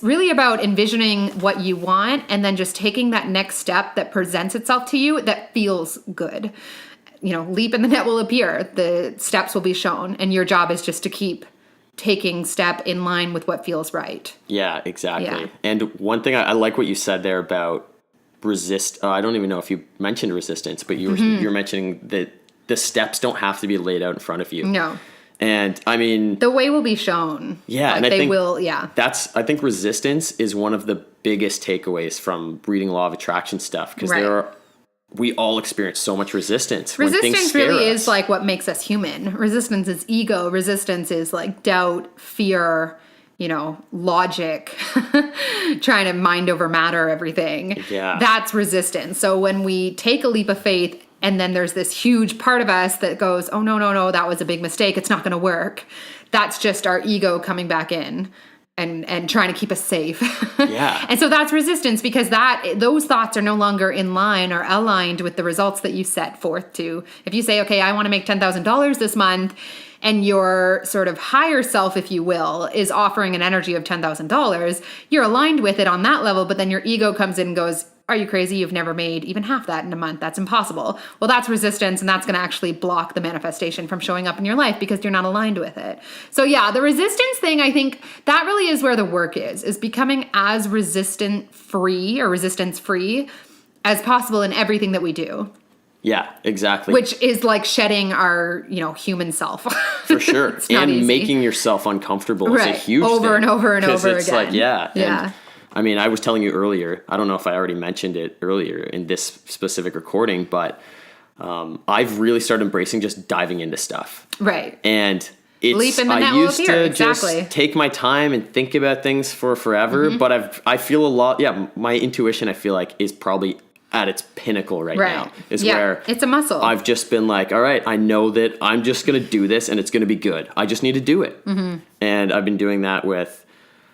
really about envisioning what you want and then just taking that next step that presents itself to you that feels good. You know, leap and the net will appear. The steps will be shown, and your job is just to keep taking step in line with what feels right. Yeah, exactly. Yeah. And one thing I like what you said there about I don't even know if you mentioned resistance, but you're mentioning that the steps don't have to be laid out in front of you. No. And I mean, the way will be shown. Yeah. Like and I think I think resistance is one of the biggest takeaways from reading Law of Attraction stuff. Because we all experience so much resistance. Resistance really is like what makes us human. Resistance is ego. Resistance is like doubt, fear, you know, logic, trying to mind over matter everything. Yeah. That's resistance. So when we take a leap of faith, and then there's this huge part of us that goes, oh, no, that was a big mistake, it's not going to work. that's just our ego coming back in and trying to keep us safe. Yeah. And so that's resistance, because those thoughts are no longer in line or aligned with the results that you set forth to. If you say, okay, I want to make $10,000 this month, and your sort of higher self, if you will, is offering an energy of $10,000, you're aligned with it on that level, but then your ego comes in and goes, are you crazy? You've never made even half that in a month. That's impossible. Well, that's resistance, and that's going to actually block the manifestation from showing up in your life because you're not aligned with it. So yeah, the resistance thing, I think that really is where the work is becoming as resistance-free as possible in everything that we do. Yeah, exactly. Which is like shedding our, human self. For sure. And easy. Making yourself uncomfortable is a huge over thing. and over and over it's again. Like, yeah. Yeah. And, I mean, I was telling you earlier, I don't know if I already mentioned it earlier in this specific recording, but I've really started embracing just diving into stuff. Right. And I used to just take my time and think about things for forever, but I feel a lot, my intuition, I feel like, is probably at its pinnacle right now. Where it's a muscle. I've just been like, all right, I know that I'm just going to do this and it's going to be good. I just need to do it. And I've been doing that with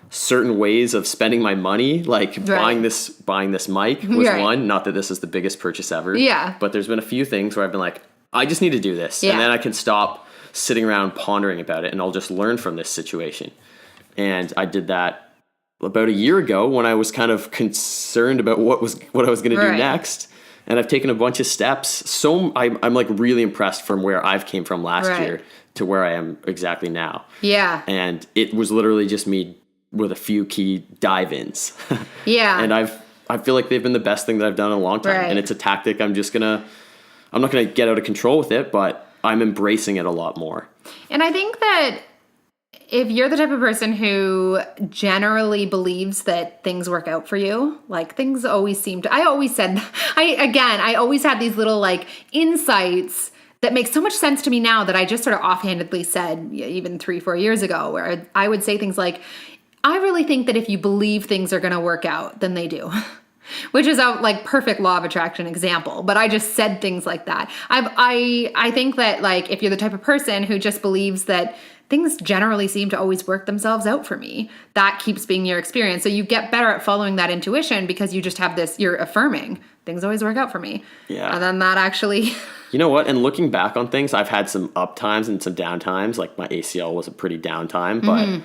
certain ways of spending my money, like buying this mic was one. Not that this is the biggest purchase ever. Yeah. But there's been a few things where I've been like, I just need to do this. And then I can stop sitting around pondering about it and I'll just learn from this situation. And I did that about a year ago when I was kind of concerned about what I was going to do next. And I've taken a bunch of steps. So I'm like really impressed from where I've came from last year to where I am exactly now. Yeah. And it was literally just me with a few key dive-ins. Yeah. And I feel like they've been the best thing that I've done in a long time. And it's a tactic I'm not going to get out of control with it, but I'm embracing it a lot more. And I think that if you're the type of person who generally believes that things work out for you, like things always seem to, I always had these little like insights that make so much sense to me now that I just sort of offhandedly said even 3-4 years ago, where I would say things like, I really think that if you believe things are going to work out, then they do. Which is a like perfect law of attraction example, but I just said things like that. I think that like if you're the type of person who just believes that things generally seem to always work themselves out for me, that keeps being your experience. So you get better at following that intuition because you just have this, you're affirming things always work out for me. Yeah. And then that actually... You know what? And looking back on things, I've had some up times and some down times. Like my ACL was a pretty down time, but...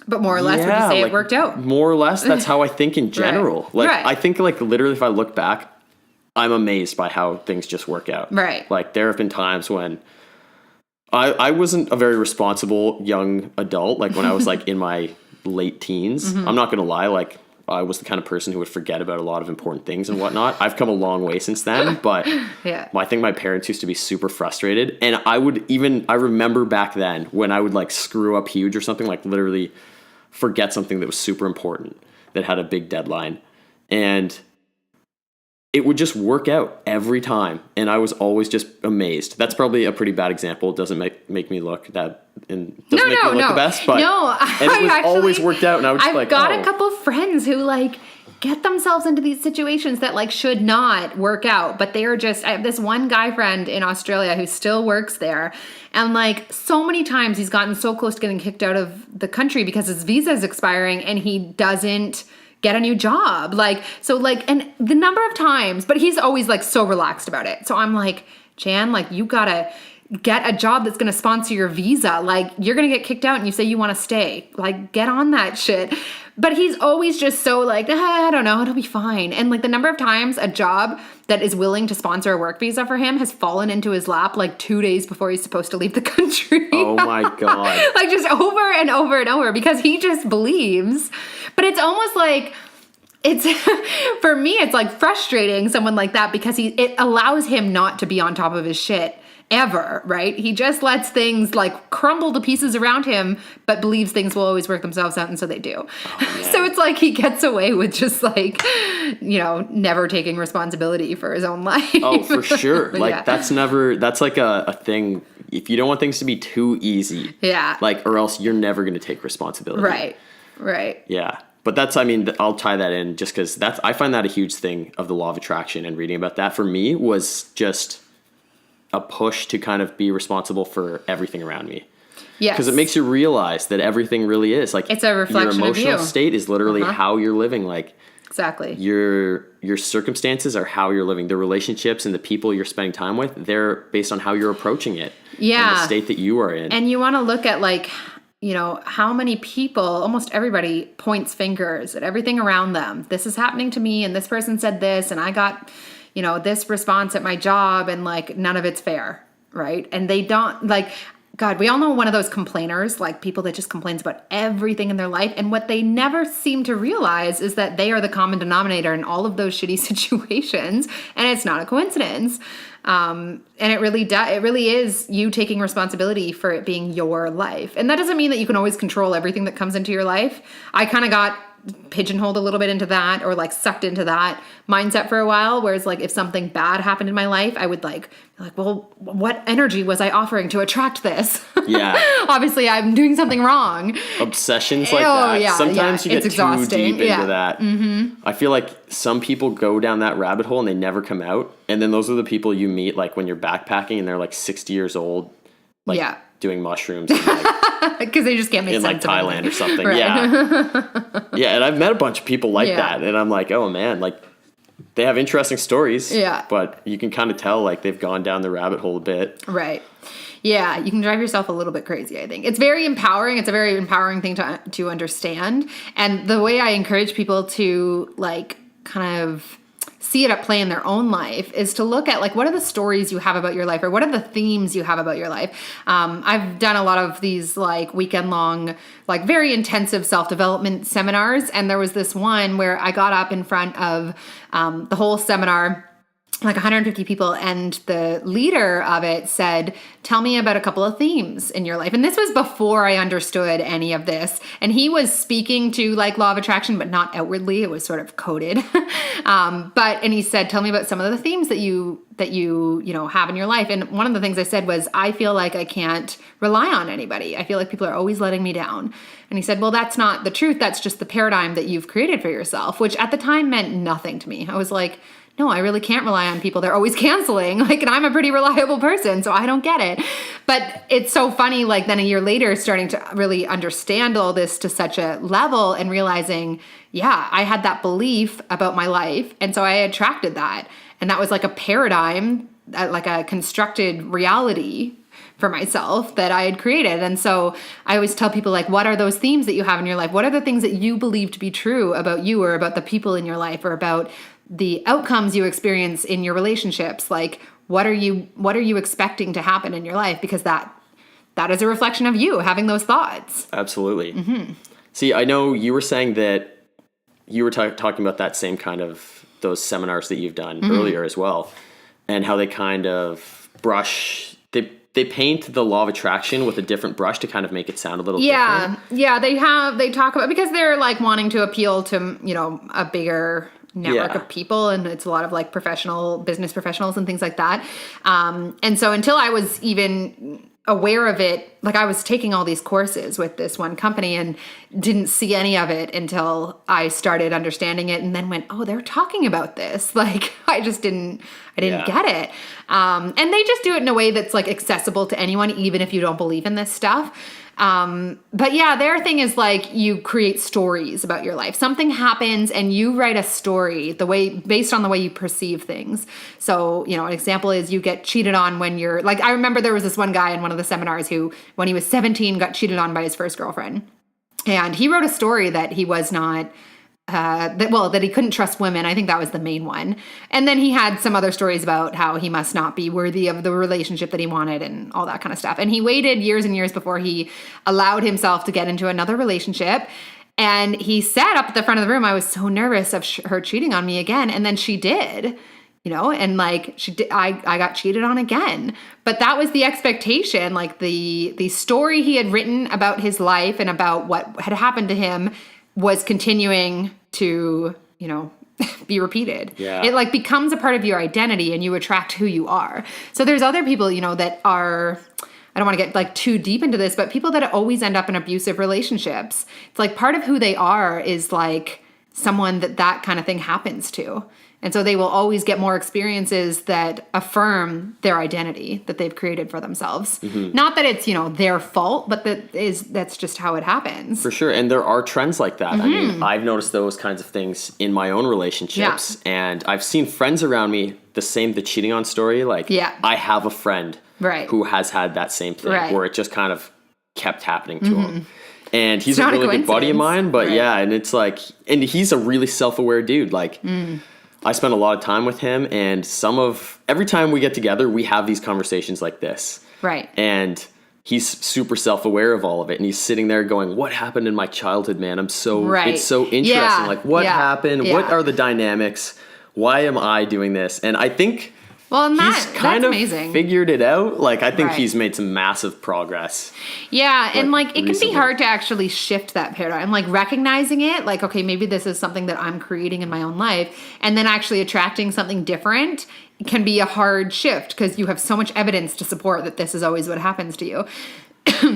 But more or less, would you say it worked out? More or less, that's how I think in general. I think like literally if I look back, I'm amazed by how things just work out. Right. Like there have been times when I wasn't a very responsible young adult, like when I was like in my late teens. I'm not going to lie, like I was the kind of person who would forget about a lot of important things and whatnot. I've come a long way since then, but I think my parents used to be super frustrated. And I remember back then when I would like screw up huge or something, like literally forget something that was super important that had a big deadline. And it would just work out every time. And I was always just amazed. That's probably a pretty bad example. It doesn't make me look that, and doesn't make me look the best, but it was always worked out. And I was just I've got a couple of friends who like get themselves into these situations that like should not work out, but they are just, I have this one guy friend in Australia who still works there. And like so many times he's gotten so close to getting kicked out of the country because his visa is expiring and he doesn't get a new job. Like, so like, and the number of times, but he's always like so relaxed about it. So I'm like, Jan, like you gotta get a job that's going to sponsor your visa. Like you're going to get kicked out and you say you want to stay, like get on that shit. But he's always just so like, I don't know, it'll be fine. And like the number of times a job that is willing to sponsor a work visa for him has fallen into his lap like 2 days before he's supposed to leave the country. Oh my God. Like just over and over and over because he just believes. But it's almost like, it's for me, it's like frustrating someone like that because it allows him not to be on top of his shit ever, right? He just lets things like crumble to pieces around him, but believes things will always work themselves out, and so they do. Oh, so it's like he gets away with just like, never taking responsibility for his own life. Oh, for sure. Like that's like a thing. If you don't want things to be too easy, like, or else you're never going to take responsibility. Right. Yeah. But I'll tie that in just because I find that a huge thing of the law of attraction, and reading about that for me was just a push to kind of be responsible for everything around me. Yes. Because it makes you realize that everything really is like it's a reflection your of you. emotional state is literally how you're living. Like exactly. Your circumstances are how you're living. The relationships and the people you're spending time with, they're based on how you're approaching it. Yeah. And the state that you are in. And you want to look at like, you know, how many people, almost everybody points fingers at everything around them. This is happening to me and this person said this and I got, you know, this response at my job and like none of it's fair, right? And they don't like, God, we all know one of those complainers, like people that just complains about everything in their life. And what they never seem to realize is that they are the common denominator in all of those shitty situations. And it's not a coincidence. And it really is you taking responsibility for it being your life. And that doesn't mean that you can always control everything that comes into your life. I kind of got pigeonholed a little bit into that or like sucked into that mindset for a while. Whereas like if something bad happened in my life, I would like, well, what energy was I offering to attract this? Yeah. Obviously I'm doing something wrong. Obsessions like that. Yeah, sometimes you it's get exhausting. too deep into that. Mm-hmm. I feel like some people go down that rabbit hole and they never come out. And then those are the people you meet like when you're backpacking and they're like 60 years old, like doing mushrooms. And, like, because they just can't make in sense like of Thailand or something. Right. Yeah. Yeah. And I've met a bunch of people like that. And I'm like, oh man, like they have interesting stories. Yeah. But you can kind of tell like they've gone down the rabbit hole a bit. Right. Yeah. You can drive yourself a little bit crazy, I think. It's very empowering. It's a very empowering thing to understand. And the way I encourage people to like kind of see it at play in their own life is to look at like what are the stories you have about your life or what are the themes you have about your life. I've done a lot of these like weekend long, like very intensive self-development seminars. And there was this one where I got up in front of the whole seminar, like 150 people, and the leader of it said, tell me about a couple of themes in your life. And this was before I understood any of this. And he was speaking to like law of attraction, but not outwardly. It was sort of coded. And he said, tell me about some of the themes that you know, have in your life. And one of the things I said was, I feel like I can't rely on anybody. I feel like people are always letting me down. And he said, well, that's not the truth. That's just the paradigm that you've created for yourself, which at the time meant nothing to me. I was like, no, I really can't rely on people. They're always canceling. Like, and I'm a pretty reliable person, so I don't get it. But it's so funny, like then a year later, starting to really understand all this to such a level and realizing, yeah, I had that belief about my life. And so I attracted that. And that was like a paradigm, like a constructed reality for myself that I had created. And so I always tell people like, what are those themes that you have in your life? What are the things that you believe to be true about you or about the people in your life or about the outcomes you experience in your relationships? Like, what are you expecting to happen in your life? Because that is a reflection of you having those thoughts. Absolutely. Mm-hmm. See, I know you were saying that you were talking about that same kind of those seminars that you've done earlier as well, and how they kind of they paint the law of attraction with a different brush to kind of make it sound a little different. Yeah, they talk about, because they're like wanting to appeal to, you know, a bigger network of people, and it's a lot of like business professionals and things like that. And so until I was even aware of it, like I was taking all these courses with this one company and didn't see any of it until I started understanding it, and then went, oh, they're talking about this. Like I didn't get it. And they just do it in a way that's like accessible to anyone, even if you don't believe in this stuff. But yeah, their thing is like you create stories about your life. Something happens and you write a story based on the way you perceive things. So, you know, an example is you get cheated on when you're like, I remember there was this one guy in one of the seminars who, when he was 17, got cheated on by his first girlfriend. And he wrote a story that he was not, that he couldn't trust women. I think that was the main one. And then he had some other stories about how he must not be worthy of the relationship that he wanted and all that kind of stuff. And he waited years and years before he allowed himself to get into another relationship. And he said up at the front of the room, I was so nervous of her cheating on me again. And then she did, you know, and like she did, I got cheated on again. But that was the expectation. Like the story he had written about his life and about what had happened to him was continuing to, you know, be repeated. Yeah. It like becomes a part of your identity and you attract who you are. So there's other people, you know, that are, I don't want to get like too deep into this, but people that always end up in abusive relationships. It's like part of who they are is like someone that kind of thing happens to. And so they will always get more experiences that affirm their identity that they've created for themselves. Not that it's, their fault, but that's just how it happens. For sure. And there are trends like that. I mean, I've noticed those kinds of things in my own relationships. Yeah. And I've seen friends around me, the cheating on story. Like, I have a friend who has had that same thing where it just kind of kept happening to him. And he's a really good buddy of mine. But and it's like, and he's a really self-aware dude. Like, I spend a lot of time with him, and every time we get together, we have these conversations like this. Right. And he's super self-aware of all of it. And he's sitting there going, what happened in my childhood, man? It's so interesting. Yeah. Like, what happened? Yeah. What are the dynamics? Why am I doing this? And I think he's kind of figured it out. Like, I think he's made some massive progress. Yeah, and like it can be hard to actually shift that paradigm. Like recognizing it, like, okay, maybe this is something that I'm creating in my own life, and then actually attracting something different can be a hard shift because you have so much evidence to support that this is always what happens to you.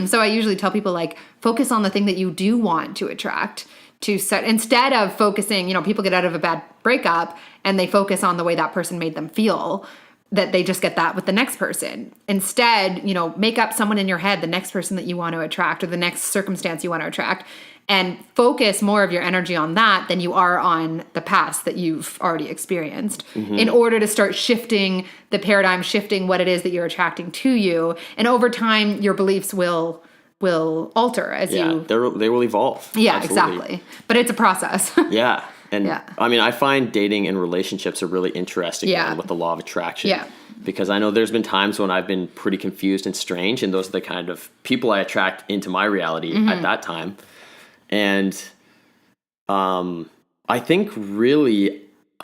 So I usually tell people, like, focus on the thing that you do want to attract. Instead of focusing, people get out of a bad breakup and they focus on the way that person made them feel, that they just get that with the next person. Instead, make up someone in your head, the next person that you want to attract or the next circumstance you want to attract, and focus more of your energy on that than you are on the past that you've already experienced in order to start shifting the paradigm, shifting what it is that you're attracting to you. And over time, your beliefs will alter as they will evolve. Yeah, Absolutely. Exactly. But it's a process. Yeah. And I mean, I find dating and relationships are really interesting with the law of attraction. Yeah. Because I know there's been times when I've been pretty confused and strange, and those are the kind of people I attract into my reality at that time. And I think really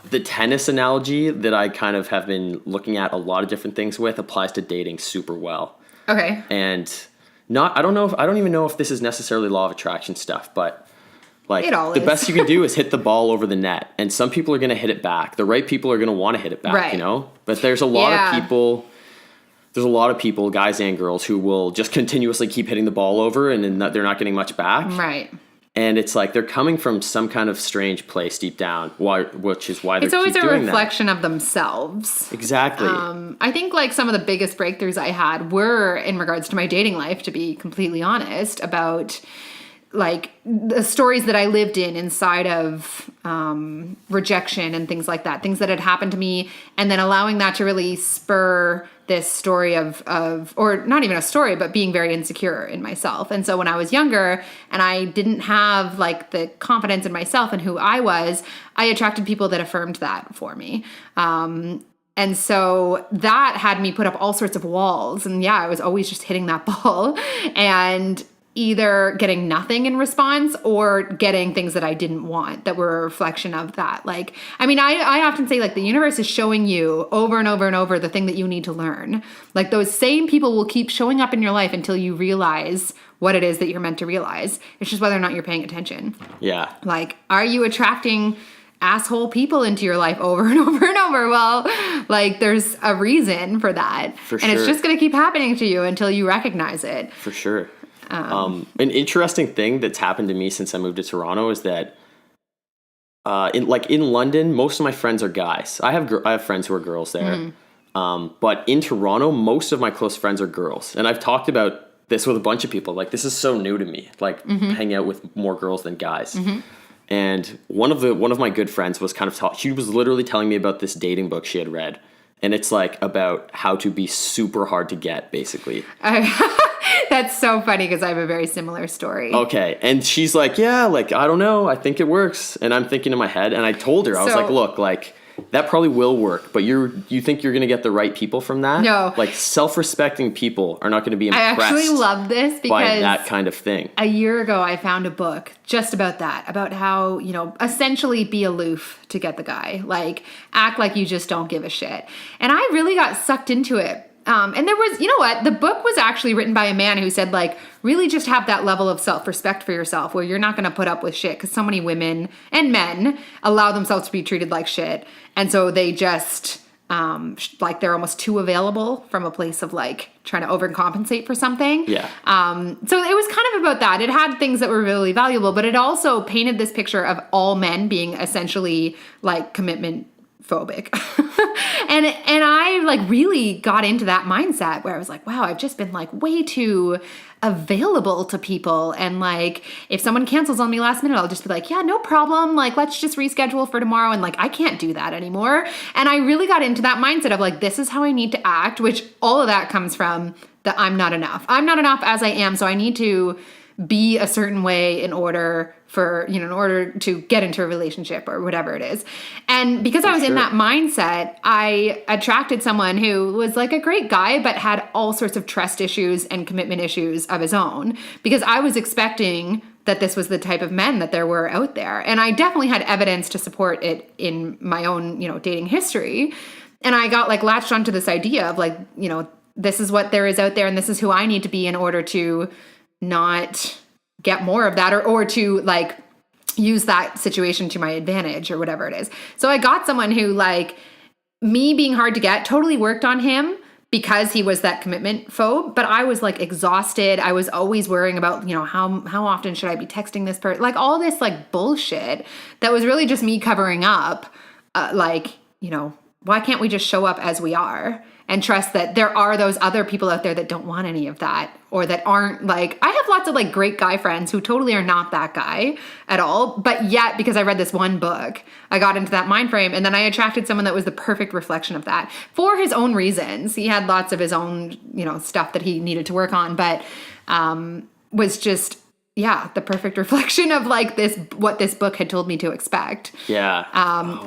the tennis analogy that I kind of have been looking at a lot of different things with applies to dating super well. Okay. And I don't even know if this is necessarily law of attraction stuff, but like the best you can do is hit the ball over the net, and some people are going to hit it back. The right people are going to want to hit it back, But there's a lot of people, guys and girls, who will just continuously keep hitting the ball over, and then they're not getting much back. Right. And it's like they're coming from some kind of strange place deep down, which is why they're It's always a reflection of themselves. Exactly. I think like some of the biggest breakthroughs I had were in regards to my dating life, to be completely honest, about like the stories that I lived inside of rejection and things like that, things that had happened to me, and then allowing that to really spur this story of or not even a story, but being very insecure in myself. And so when I was younger and I didn't have like the confidence in myself and who I was, I attracted people that affirmed that for me. And so that had me put up all sorts of walls. And I was always just hitting that ball and either getting nothing in response or getting things that I didn't want that were a reflection of that. Like, I mean, I often say like the universe is showing you over and over and over the thing that you need to learn. Like those same people will keep showing up in your life until you realize what it is that you're meant to realize. It's just whether or not you're paying attention. Yeah. Like, are you attracting asshole people into your life over and over and over? Well, like there's a reason for that. For sure. And it's just going to keep happening to you until you recognize it. For sure. An interesting thing that's happened to me since I moved to Toronto is that in London, most of my friends are guys. I have friends who are girls there. But in Toronto, most of my close friends are girls. And I've talked about this with a bunch of people. Like, this is so new to me, like hanging out with more girls than guys. And one of my good friends was she was literally telling me about this dating book she had read. And it's like about how to be super hard to get, basically. That's so funny because I have a very similar story. Okay. And she's like, yeah, like, I don't know. I think it works. And I'm thinking in my head, and I told her, I was like, look, like, that probably will work, but you think you're going to get the right people from that? No. Like, self-respecting people are not going to be impressed. I actually love this because by that kind of thing. A year ago, I found a book just about that, about how, essentially be aloof to get the guy. Like, act like you just don't give a shit. And I really got sucked into it. And there was, the book was actually written by a man who said, like, really just have that level of self-respect for yourself where you're not going to put up with shit, because so many women and men allow themselves to be treated like shit. And so they just like they're almost too available from a place of like trying to overcompensate for something. Yeah. So it was kind of about that. It had things that were really valuable, but it also painted this picture of all men being essentially like commitment phobic. and I like really got into that mindset where I was like, wow, I've just been like way too available to people. And like, if someone cancels on me last minute, I'll just be like, yeah, no problem. Like, let's just reschedule for tomorrow. And like, I can't do that anymore. And I really got into that mindset of like, this is how I need to act, which all of that comes from the I'm not enough. I'm not enough as I am. So I need to be a certain way in order for, in order to get into a relationship or whatever it is. And because I was in that mindset, I attracted someone who was like a great guy, but had all sorts of trust issues and commitment issues of his own, because I was expecting that this was the type of men that there were out there. And I definitely had evidence to support it in my own, dating history. And I got like latched onto this idea of like, this is what there is out there and this is who I need to be in order to not get more of that or to like use that situation to my advantage or whatever it is. So I got someone who, like, me being hard to get totally worked on him because he was that commitment phobe, but I was like exhausted. I was always worrying about, how often should I be texting this person? Like all this like bullshit that was really just me covering up, why can't we just show up as we are and trust that there are those other people out there that don't want any of that or that aren't like, I have lots of like great guy friends who totally are not that guy at all. But yet, because I read this one book, I got into that mind frame and then I attracted someone that was the perfect reflection of that for his own reasons. He had lots of his own, stuff that he needed to work on, but was just, the perfect reflection of like what this book had told me to expect. Yeah.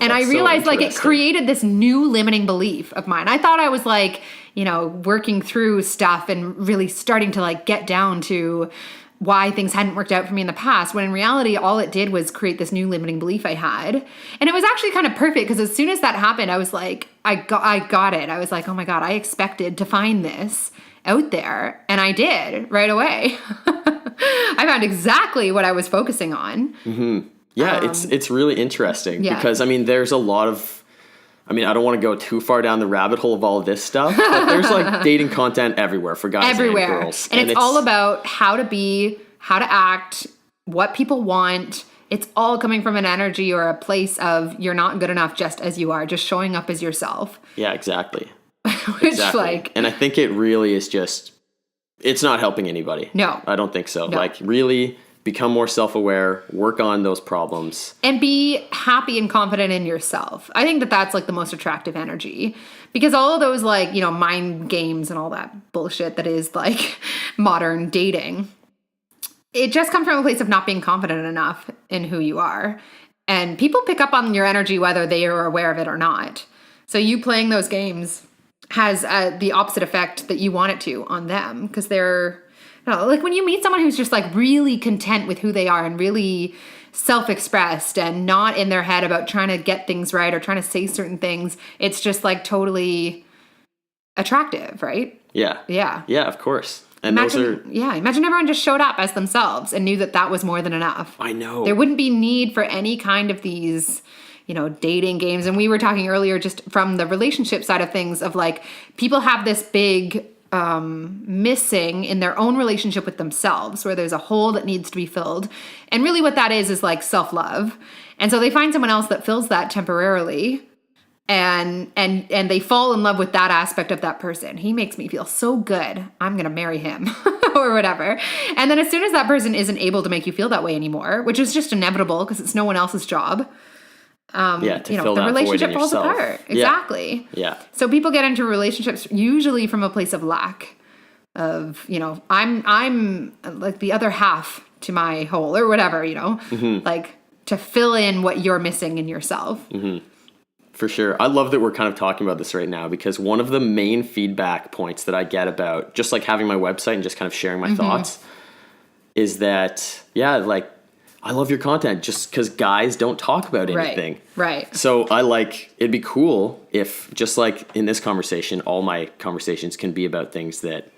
And I realized like it created this new limiting belief of mine. I thought I was like, working through stuff and really starting to like get down to why things hadn't worked out for me in the past, when in reality, all it did was create this new limiting belief I had. And it was actually kind of perfect because as soon as that happened, I was like, I got it. I was like, oh my God, I expected to find this out there. And I did right away. I found exactly what I was focusing on. Mm-hmm. Yeah, it's really interesting because, there's a lot of, I don't want to go too far down the rabbit hole of all of this stuff, but there's like dating content everywhere for guys and girls. And it's all about how to be, how to act, what people want. It's all coming from an energy or a place of you're not good enough just as you are, just showing up as yourself. Yeah, exactly. Which and I think it really is just, it's not helping anybody. No. I don't think so. No. Like really become more self-aware, work on those problems. And be happy and confident in yourself. I think that that's like the most attractive energy because all of those like, mind games and all that bullshit that is like modern dating, it just comes from a place of not being confident enough in who you are. And people pick up on your energy whether they are aware of it or not. So you playing those games has the opposite effect that you want it to on them because they're, like when you meet someone who's just like really content with who they are and really self-expressed and not in their head about trying to get things right or trying to say certain things, it's just like totally attractive, right? Yeah. Yeah. Yeah, of course. And imagine everyone just showed up as themselves and knew that that was more than enough. I know. There wouldn't be need for any kind of these dating games. And we were talking earlier just from the relationship side of things of like people have this big missing in their own relationship with themselves where there's a hole that needs to be filled. And really what that is like self-love. And so they find someone else that fills that temporarily and they fall in love with that aspect of that person. He makes me feel so good. I'm going to marry him or whatever. And then as soon as that person isn't able to make you feel that way anymore, which is just inevitable because it's no one else's job, the relationship falls apart. Exactly. Yeah. So people get into relationships usually from a place of lack of, I'm like the other half to my whole or whatever, like to fill in what you're missing in yourself. Mm-hmm. For sure. I love that we're kind of talking about this right now because one of the main feedback points that I get about just like having my website and just kind of sharing my thoughts is that, I love your content just because guys don't talk about anything. Right. So it'd be cool if just like in this conversation, all my conversations can be about things that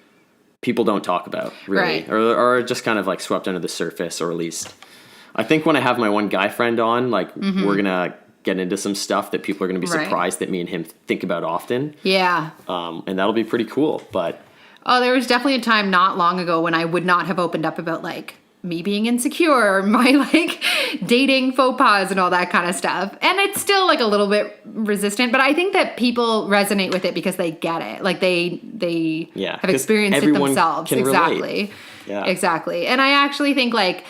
people don't talk about really, or just kind of like swept under the surface, or at least I think when I have my one guy friend on, like we're going to get into some stuff that people are going to be Right. surprised that me and him think about often. Yeah. And that'll be pretty cool. But Oh, there was definitely a time not long ago when I would not have opened up about like me being insecure, or my like dating faux pas and all that kind of stuff. And it's still like a little bit resistant, but I think that people resonate with it because they get it. Like they Yeah, have 'cause experienced it everyone themselves. can relate. Exactly. Yeah. Exactly. And I actually think like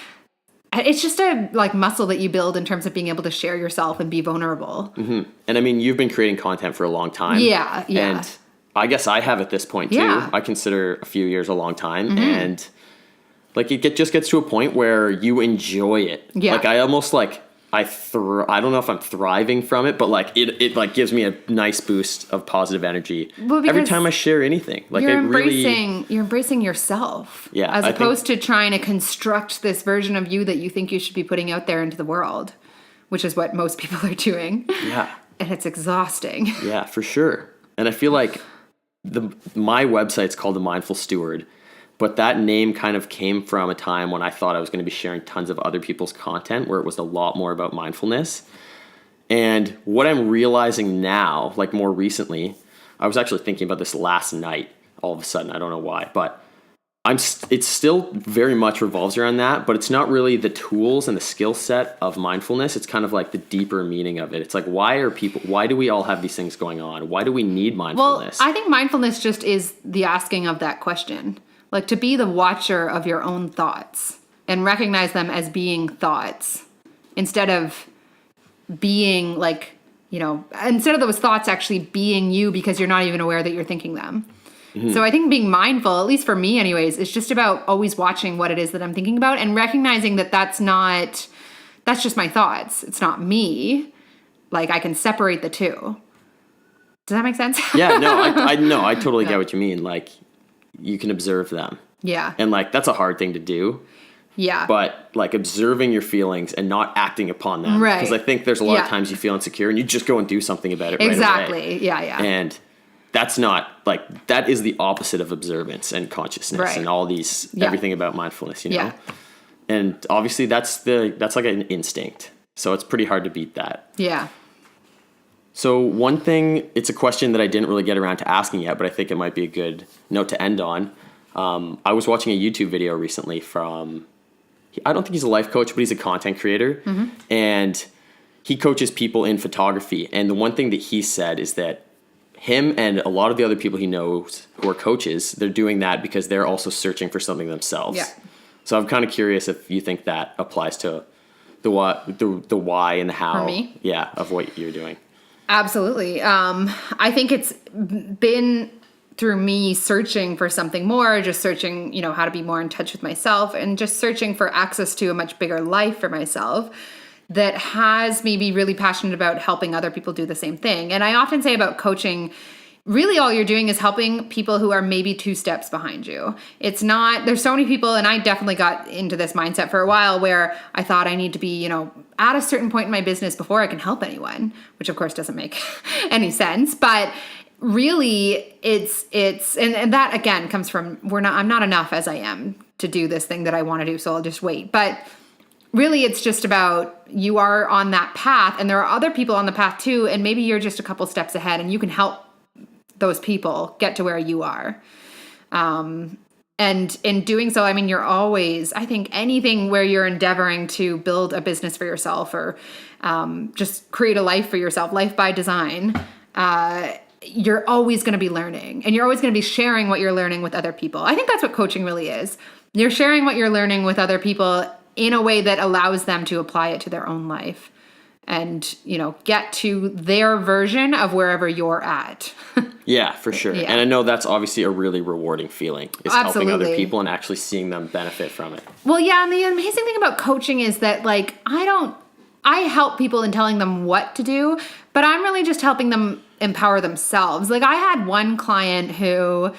it's just a like muscle that you build in terms of being able to share yourself and be vulnerable. Mm-hmm. And I mean, you've been creating content for a long time. Yeah. Yeah. And I guess I have at this point too. Yeah. I consider a few years a long time. And like just gets to a point where you enjoy it. Yeah. Like I almost like, I don't know if I'm thriving from it, but like it like gives me a nice boost of positive energy Well, every because time I share anything. Like you're it really, embracing yourself. Yeah, As I opposed to trying to construct this version of you that you think you should be putting out there into the world, which is what most people are doing. yeah, And it's exhausting. yeah, for sure. And I feel like my website's called The Mindful Steward, but that name kind of came from a time when I thought I was going to be sharing tons of other people's content where it was a lot more about mindfulness. And what I'm realizing now, like more recently, I was actually thinking about this last night, all of a sudden, I don't know why, but it still very much revolves around that, but it's not really the tools and the skill set of mindfulness. It's kind of like the deeper meaning of it. It's like, why do we all have these things going on? Why do we need mindfulness? Well, I think mindfulness just is the asking of that question. Like to be the watcher of your own thoughts and recognize them as being thoughts instead of being like, instead of those thoughts actually being you because you're not even aware that you're thinking them. Mm-hmm. So I think being mindful, at least for me anyways, is just about always watching what it is that I'm thinking about and recognizing that that's just my thoughts. It's not me. Like I can separate the two. Does that make sense? Yeah, no, I totally get what you mean. Like you can observe them. Yeah. And like, that's a hard thing to do. Yeah. But like observing your feelings and not acting upon them. Right. Because I think there's a lot of times you feel insecure and you just go and do something about it exactly. right away. Yeah, yeah. And that's not like, that is the opposite of observance and consciousness and all these, everything about mindfulness, Yeah. And obviously that's like an instinct. So it's pretty hard to beat that. Yeah. So one thing, it's a question that I didn't really get around to asking yet, but I think it might be a good note to end on. I was watching a YouTube video recently from, I don't think he's a life coach, but he's a content creator. Mm-hmm. And he coaches people in photography. And the one thing that he said is that him and a lot of the other people he knows who are coaches, they're doing that because they're also searching for something themselves. Yeah. So I'm kind of curious if you think that applies to the what, the why and the how. For me? Yeah, of what you're doing. Absolutely. I think it's been through me searching for something more, just searching, how to be more in touch with myself and just searching for access to a much bigger life for myself that has me be really passionate about helping other people do the same thing. And I often say about coaching, really all you're doing is helping people who are maybe 2 steps behind you. It's not, there's so many people, and I definitely got into this mindset for a while where I thought I need to be, at a certain point in my business before I can help anyone, which of course doesn't make any sense. But really and that again comes from, I'm not enough as I am to do this thing that I want to do. So I'll just wait. But really it's just about you are on that path and there are other people on the path too. And maybe you're just a couple steps ahead and you can help those people get to where you are. And in doing so, I mean, you're always, I think anything where you're endeavoring to build a business for yourself or just create a life for yourself, life by design, you're always going to be learning and you're always going to be sharing what you're learning with other people. I think that's what coaching really is. You're sharing what you're learning with other people in a way that allows them to apply it to their own life and, get to their version of wherever you're at. Yeah, for sure. Yeah. And I know that's obviously a really rewarding feeling is helping other people and actually seeing them benefit from it. Well, yeah. And the amazing thing about coaching is that I help people in telling them what to do, but I'm really just helping them empower themselves. Like I had one client who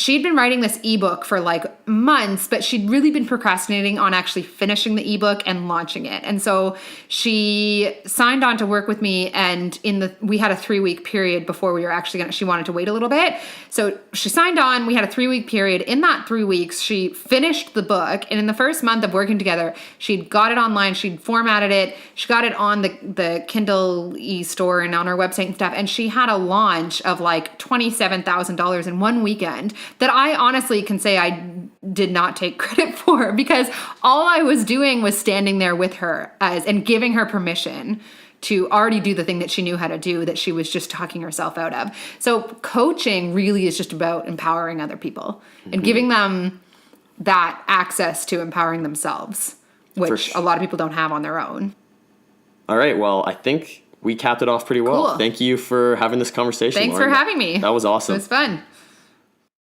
she'd been writing this ebook for like months, but she'd really been procrastinating on actually finishing the ebook and launching it. And so she signed on to work with me, and we had a 3-week period before we were actually she wanted to wait a little bit. So she signed on, we had a 3-week period. In that 3 weeks, she finished the book. And in the first month of working together, she'd got it online, she'd formatted it, she got it on the Kindle e-store and on her website and stuff. And she had a launch of like $27,000 in one weekend that I honestly can say I did not take credit for, because all I was doing was standing there with her and giving her permission to already do the thing that she knew how to do, that she was just talking herself out of. So coaching really is just about empowering other people and giving them that access to empowering themselves, which a lot of people don't have on their own. All right. Well, I think we capped it off pretty well. Cool. Thank you for having this conversation, Thanks Lauren. for having me. That was awesome. It was fun.